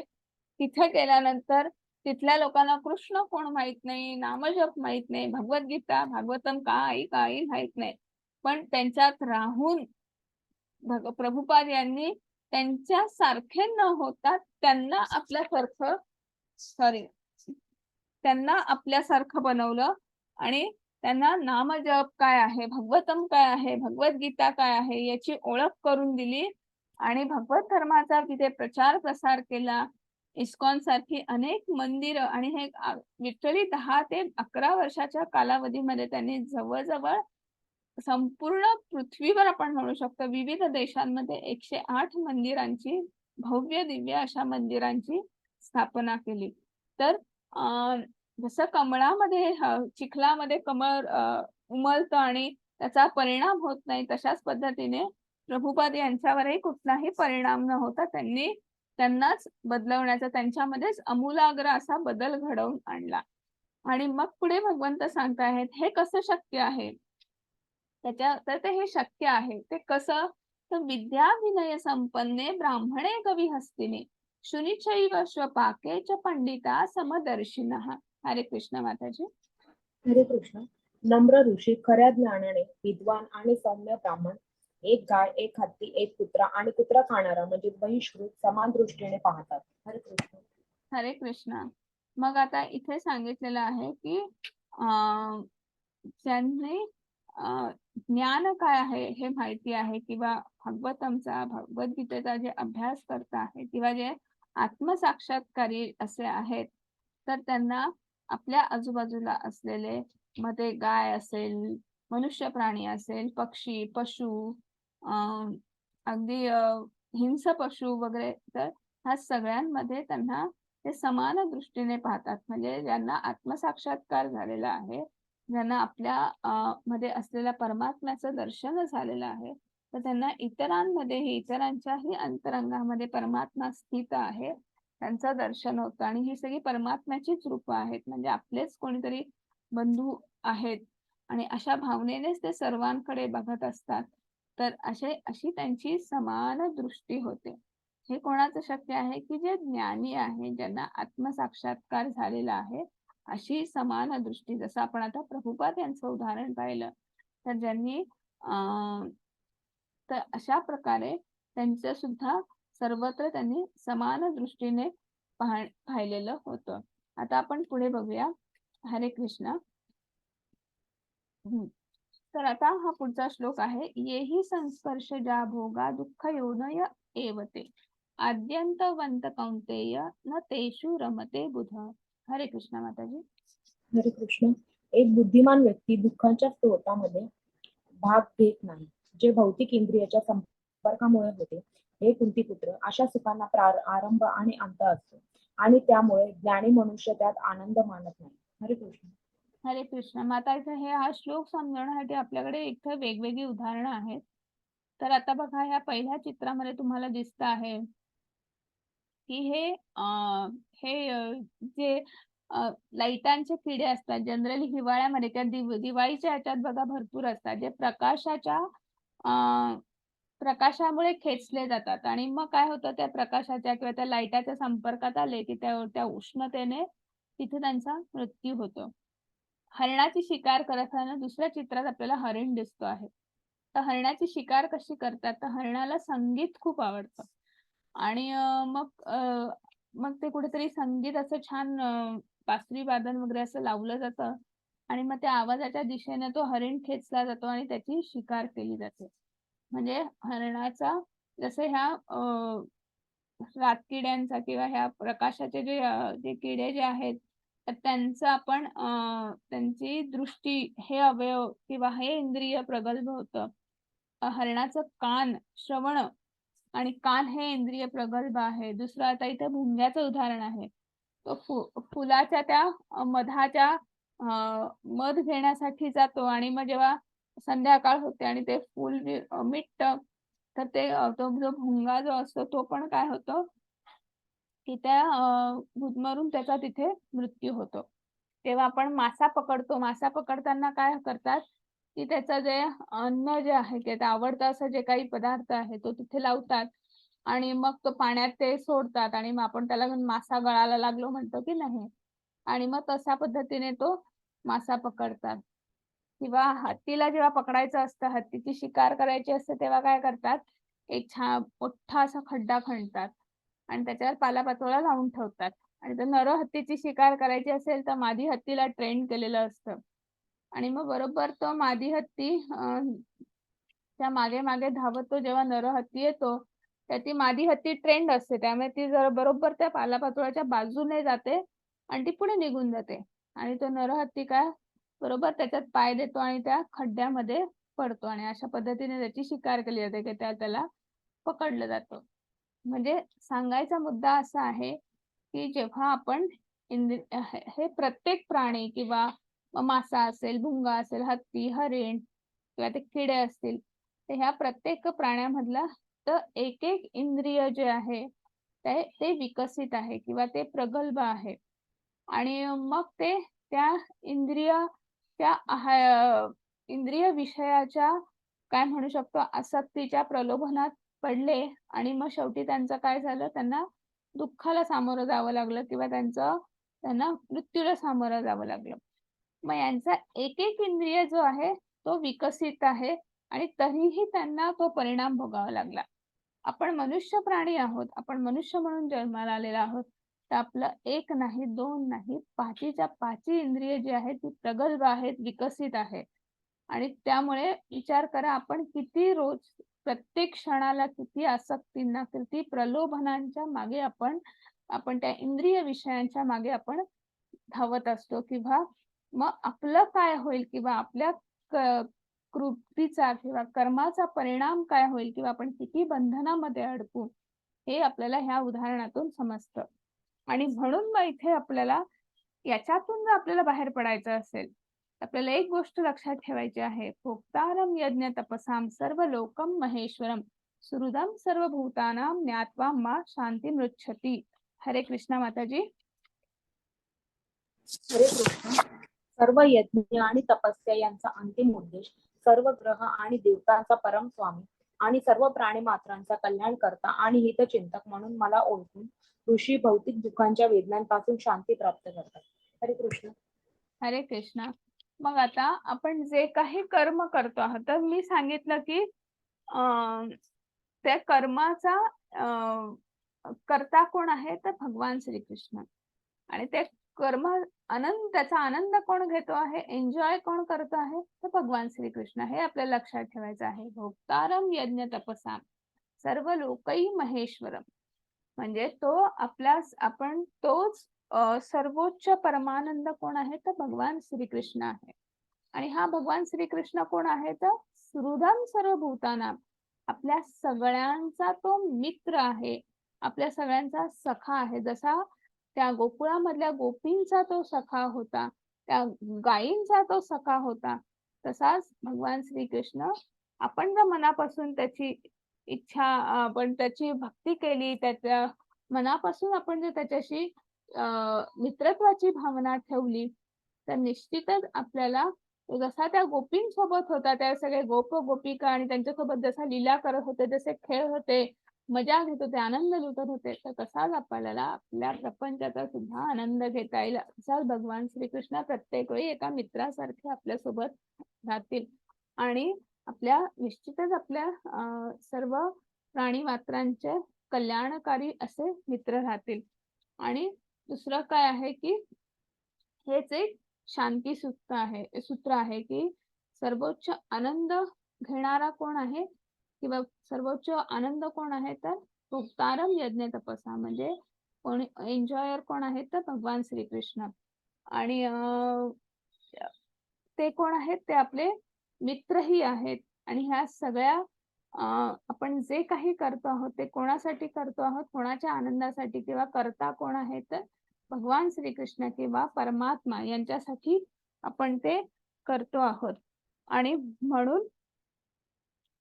तिथे गेल्यानंतर तिथल्या लोकांना कृष्ण कोण माहित नाही, नामजप माहित नाही, भगवद्गीता, भागवतम काही माहित नाही. पण त्यांच्यात राहून प्रभुपाद यांनी त्यांच्या सारखे न होता त्यांना आपल्यासारखं बनवलं आणि त्यांना नामजप काय आहे, भगवतम काय आहे, भगवद्गीता काय आहे याची ओळख करून दिली. आणि भगवत धर्माचा तिथे प्रचार प्रसार केला. इस्कॉन सारखी अनेक मंदिर आणि हे लिटरली 10 ते 11 वर्षाच्या कालावधीमध्ये त्यांनी जवळजवळ संपूर्ण पृथ्वीवर आपण म्हणू शकतो विविध देशांमध्ये 108 मंदिरांची, भव्य दिव्य अशा मंदिरांची स्थापना केली. तर जसं कमळामध्ये चिखलामध्ये कमळ उमलतं आणि त्याचा परिणाम होत नाही, तशाच पद्धतीने प्रभुपाद यांच्यावरही कुठलाही परिणाम न होता त्यांनाच बदलवण्याचा, त्यांच्यामध्येच आमूलाग्र असा बदल घडवून आणला. आणि मग पुढे भगवंत सांगताहेत, हे कसं शक्य आहे? तर ते हे शक्य आहे. ते कसं? तर विद्या विनय संपन्ने ब्राह्मणे कवी हस्तिनी शुनिचैव स्वपाके च पंडिता समदर्शिनः. हरे कृष्ण माताजी. हरे कृष्ण. नम्र ऋषी, खऱ्या ज्ञानाने विद्वान आणि सौम्य ब्राह्मण, एक गाय, एक हत्ती, एक कुत्रा आणि कुत्रा खाणारा म्हणजे बहिष्कृत समान दृष्टीने पाहतात. हरे कृष्ण. हरे कृष्ण. मग आता इथे सांगितलेलं आहे की ज्यांनी ज्ञान काय आहे हे माहिती आहे किंवा भागवतमचा, भगवद्गीतेचा जे अभ्यास करता आहे किंवा जे आत्मसाक्षात्कारी असे आहेत, तर त्यांना आपल्या आजूबाजूला असलेले मध्ये गाय असेल, मनुष्य प्राणी असेल, पक्षी, पशु, अगदी हिंस पशु वगैरे, तर ह्या सगळ्यांमध्ये त्यांना ते समान दृष्टीने पाहतात. म्हणजे ज्यांना आत्मसाक्षात्कार झालेला आहे, ज्यांना आपल्या मध्ये असलेल्या परमात्म्याचं दर्शन झालेलं आहे, तर त्यांना इतरांमध्येही, इतरांच्याही अंतरंगामध्ये परमात्मा स्थित आहे, त्यांचं दर्शन होतं. आणि ही सगळी परमात्म्याचीच रूपं आहेत, म्हणजे आपलेच कोणीतरी बंधू आहेत. आणि अशा भावनेनेच ते सर्वांकडे बघत असतात. तर अशी त्यांची समान दृष्टी होते. हे कोणाचं शक्य आहे? की जे ज्ञानी आहे, ज्यांना आत्मसाक्षात्कार झालेला आहे अशी समान दृष्टी, जसं आपण आता प्रभुपाद यांचं उदाहरण पाहिलं, तर ज्यांनी तर अशा प्रकारे त्यांचं सुद्धा सर्वत्र त्यांनी समान दृष्टीने पाहिलेलं होतं. आता आपण पुढे बघूया. हरे कृष्ण. तर आता हा पुढचा श्लोक आहे. येही संस्पर्शजा भोगा दुःख योनय एवते आद्यंतवंत कौंतेय न तेषु रमते बुध. हरे कृष्ण माताजी. हरे कृष्ण. एक बुद्धिमान व्यक्ती दुःखाच्या स्रोतामध्ये भाग घेत नाही, जे भौतिक इंद्रियाच्या संपर्कामुळे होते. हे कुंतीपुत्र, अशा सुखांना आरंभ आणि अंत असतो आणि त्यामुळे ज्ञानी मनुष्य त्यात आनंद मानत नाही. हरे कृष्ण. हरे कृष्ण. माता इथे हा श्लोक समजवण्यासाठी आपल्याकडे इथे वेगवेगळी उदाहरणं आहेत. तर आता बघा, ह्या पहिल्या चित्रामध्ये तुम्हाला दिसत आहे की जे लाईटांचे किडे असतात, जनरली हिवाळ्यामध्ये त्या दिवाळीच्या ह्याच्यात बघा भरपूर असतात, जे प्रकाशामुळे खेचले जातात आणि मग काय होतं, त्या प्रकाशाच्या किंवा त्या लाईटाच्या संपर्कात आले की त्या उष्णतेने तिथे त्यांचा मृत्यू होतो. हरणाची शिकार करताना दुसऱ्या चित्रात आपल्याला हरिण दिसतो आहे. तर हरणाची शिकार कशी करतात, तर हरणाला संगीत खूप आवडतं आणि मग ते कुठेतरी संगीत असं छान बासरी वादन वगैरे असं लावलं जातं आणि मग त्या आवाजाच्या दिशेने तो हरिण खेचला जातो आणि त्याची शिकार केली जाते. म्हणजे हरणाचा जसं ह्या रातकिड्यांचा किंवा ह्या प्रकाशाचे जे किडे जे आहेत, तर त्यांचं आपण त्यांची दृष्टी हे अवयव किंवा हे इंद्रिय प्रगल्भ होतं. हरणाचं कान, श्रवण आणि कान हे इंद्रिय प्रगल्भ आहे. दुसरं आता इथे भुंग्याचं उदाहरण आहे. तो फुलाच्या त्या मधाच्या मध घेण्यासाठी जातो आणि मग जेव्हा संध्याकाळ होते आणि ते फूल मिटतं, तर तो जो भुंगा जो असतो तो पण काय होतो की त्या गुदमरून त्याचा तिथे मृत्यू होतो. तेव्हा आपण मासा पकडतो. मासा पकडताना काय करतात की त्याचं जे अन्न जे आहे, ते आवडतं असं जे काही पदार्थ आहे तो तिथे लावतात आणि मग तो पाण्यात ते सोडतात आणि मग आपण त्याला मासा गळाला लागलो म्हणतो की नाही, आणि मग तशा पद्धतीने तो मासा पकडतात. किंवा हत्तीला जेव्हा पकडायचं असतं, हत्तीची शिकार करायची असते, तेव्हा काय करतात, एक छान मोठा असा खड्डा खणतात आणि त्याच्यावर पालापाचोळा लावून ठेवतात आणि जर नर हत्तीची शिकार करायची असेल तर मादी हत्तीला ट्रेन केलेलं असतं आणि मग बरोबर तो मादी हत्ती त्या मागे मागे धावत तो जेव्हा नर हत्ती येतो, तर ती मादी हत्ती ट्रेंड असते, त्यामुळे ती जर बरोबर त्या पालापाचोळ्याच्या बाजूने जाते आणि ती पुढे निघून जाते आणि तो नर हत्ती काय बरोबर त्याच्यात पाय देतो आणि त्या खड्ड्यामध्ये पडतो आणि अशा पद्धतीने त्याची शिकार केली जाते की त्याला पकडलं जातं. म्हणजे सांगायचा मुद्दा असा आहे की जेव्हा आपण हे प्रत्येक प्राणी किंवा मासा असेल, भुंगा असेल, हत्ती, हरिण किंवा ते किडे असतील, तर ह्या प्रत्येक प्राण्यामधला तर एक एक इंद्रिय जे आहे ते विकसित आहे किंवा ते प्रगल्भ आहे आणि मग ते त्या इंद्रिय इंद्रिय विषयाच्या काय म्हणू शकतो आसक्तीच्या प्रलोभनात पडले आणि मग शेवटी त्यांचं काय झालं, त्यांना दुःखाला सामोरं जावं लागलं किंवा त्यांना मृत्यूला सामोरं जावं लागलं. मग यांचा एक एक इंद्रिय जो आहे तो विकसित आहे आणि तरीही त्यांना तो परिणाम भोगावा लागला. आपण मनुष्य प्राणी आहोत, आपण मनुष्य म्हणून जन्माला आलेलो आहोत, तर आपलं एक नाही, दोन नाही, पाचीच्या पाची इंद्रिय जी आहेत ती प्रगल्भ आहेत, विकसित आहेत आणि त्यामुळे विचार करा आपण किती रोज प्रत्येक क्षणाला किती आसक्तींना, किती प्रलोभनांच्या मागे आपण त्या इंद्रिय विषयांच्या मागे आपण धावत असतो किंवा मग आपलं काय होईल किंवा आपल्या कृतीचा किंवा कर्माचा परिणाम काय होईल किंवा आपण किती बंधनामध्ये अडकू, हे आपल्याला ह्या उदाहरणातून समजतं. आणि म्हणून मग इथे आपल्याला याच्यातून जर आपल्याला बाहेर पडायचं असेल, आपल्याला एक गोष्ट लक्षात ठेवायची आहे. भोक्तारं यज्ञ तपसां सर्व लोकं महेश्वरम सुहृदं सर्वभूतानां ज्ञात्वा मा शांतिमृच्छति. हरे कृष्णा माताजी. हरे कृष्ण. सर्व यज्ञ आणि तपस्या यांचा अंतिम उद्देश सर्व ग्रह आणि देवतांचा परम स्वामी आणि सर्व प्राणी मात्रांचा कल्याण करता आणि हितचिंतक म्हणून मला ओळखून ऋषी भौतिक दुःखांच्या वेदनांपासून शांती प्राप्त करतात. हरे कृष्ण. हरे कृष्णा. मग आता आपण जे काही कर्म करतो आहोत तर मी सांगितलं की त्या कर्माचा कर्ता कोण आहे तर भगवान श्रीकृष्ण. आणि ते कर्म त्याचा आनंद कोण घेतो आहे, एन्जॉय कोण करतो आहे तर भगवान श्रीकृष्ण. हे आपल्याला लक्षात ठेवायचं आहे. भोक्तारम यज्ञ तपसा सर्व लोकही महेश्वरम. म्हणजे आपण तोच सर्वोच्च परमानंद कोण आहे तर भगवान श्रीकृष्ण आहे. आणि हा भगवान श्रीकृष्ण कोण आहे तर सुहृदम सर्वभूतानां. आपल्या सगळ्यांचा तो मित्र आहे, आपल्या सगळ्यांचा सखा आहे. जसा त्या गोकुळामधल्या गोपींचा तो सखा होता, त्या गायींचा तो सखा होता, तसाच भगवान श्रीकृष्ण आपण जर मनापासून त्याची इच्छा आपण त्याची भक्ती केली, त्याच्या मनापासून आपण जर त्याच्याशी मित्रत्वाची भावना ठेवली तर निश्चितच आपल्याला जसा त्या गोपींसोबत होता, त्या सगळे गोप गोपिका आणि त्यांच्यासोबत जसा लीला करत होते, जसे खेळ होते, मजा घेत होते, आनंद लुटत होते, तर तसाच आपल्याला आपल्या प्रपंचाचा सुद्धा आनंद घेता येईल. असाच भगवान श्रीकृष्ण प्रत्येक वेळी एका मित्रासारखे आपल्या सोबत राहतील आणि निश्चितच आपल्या सर्व प्राणी मात्रांचे कल्याणकारी असे मित्र राहतील. आणि दुसरं काय आहे की हेच एक शांती सूत्र आहे की सर्वोच्च आनंद घेणारा कोण आहे किंवा सर्वोच्च आनंद कोण आहे तर भोक्तारम यज्ञ तपसा. म्हणजे कोण एन्जॉयर कोण आहे तर भगवान श्रीकृष्ण. आणि ते कोण आहेत ते आपले मित्रही आहेत. आणि ह्या सगळ्या आपण जे काही करतो आहोत ते कोणासाठी करतो आहोत, कोणाच्या आनंदासाठी, किंवा करता कोण आहे तर भगवान श्रीकृष्ण किंवा परमात्मा यांच्यासाठी आपण ते करतो आहोत. आणि म्हणून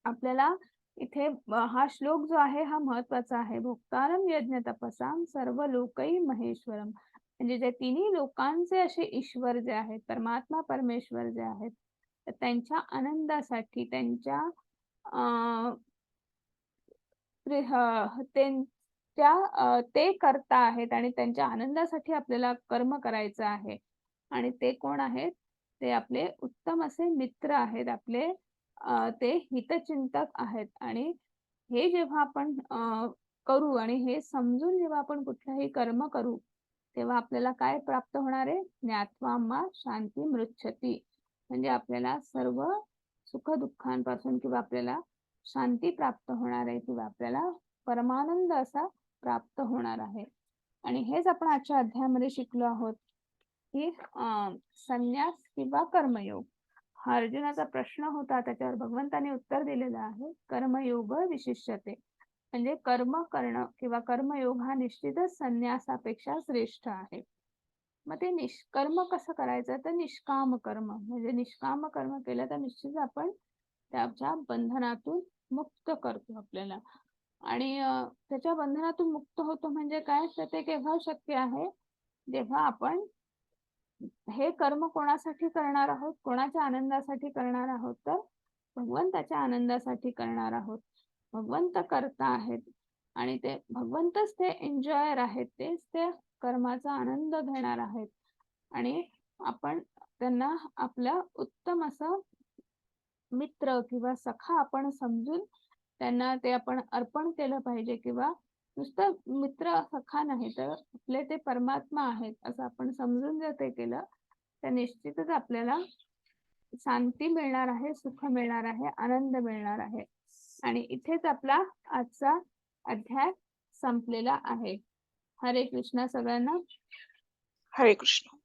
आपल्याला इथे हा श्लोक जो आहे हा महत्वाचा आहे. भोक्तारम यज्ञ तपसाम सर्व लोकही महेश्वरम. म्हणजे जे तिन्ही लोकांचे असे ईश्वर जे आहेत, परमात्मा परमेश्वर जे आहेत, तर त्यांच्या आनंदासाठी, त्यांच्या ते करता आहेत आणि त्यांच्या आनंदासाठी आपल्याला कर्म करायचं आहे. आणि ते कोण आहेत, ते आपले उत्तम असे मित्र आहेत, आपले ते हितचिंतक आहेत. आणि हे जेव्हा आपण करू आणि हे समजून जेव्हा आपण कुठलंही कर्म करू तेव्हा आपल्याला काय प्राप्त होणार आहे, ज्ञात्वा मा शांती मृच्छती. म्हणजे आपल्याला सर्व सुख दुःखांपासून किंवा आपल्याला शांती प्राप्त होणार आहे किंवा आपल्याला परमानंद असा प्राप्त होणार आहे. आणि हेच आपण आजच्या अध्यायामध्ये शिकलो आहोत की संन्यास किंवा कर्मयोग. हा अर्जुनाचा प्रश्न होता, त्याच्यावर भगवंताने उत्तर दिलेलं आहे, कर्मयोग विशिष्यते. म्हणजे कर्म करणं किंवा कर्मयोग हा निश्चितच संन्यासापेक्षा श्रेष्ठ आहे. मग ते निष्कर्म कसं करायचं तर निष्काम कर्म. म्हणजे निष्काम कर्म केलं तर निश्चित आपण त्याच्या बंधनातून मुक्त करतो आपल्याला. आणि त्याच्या बंधनातून मुक्त होतो म्हणजे काय तर ते केव्हा शक्य आहे, जेव्हा आपण हे कर्म कोणासाठी करणार आहोत, कोणाच्या आनंदासाठी करणार आहोत तर भगवंताच्या आनंदासाठी करणार आहोत. भगवंत करता आहेत आणि ते भगवंतच ते एन्जॉयर आहेत, तेच ते कर्माचा आनंद घेणार आहेत. आणि आपण त्यांना आपला उत्तम असं मित्र किंवा सखा आपण समजून त्यांना ते आपण अर्पण केलं पाहिजे. किंवा नुसतं मित्र सखा नाही तर आपले ते परमात्मा आहेत असं आपण समजून जर ते केलं तर निश्चितच आपल्याला शांती मिळणार आहे, सुख मिळणार आहे, आनंद मिळणार आहे. आणि इथेच आपला आजचा अध्याय संपलेला आहे. हरे कृष्ण सगळ्यांना. हरे कृष्ण.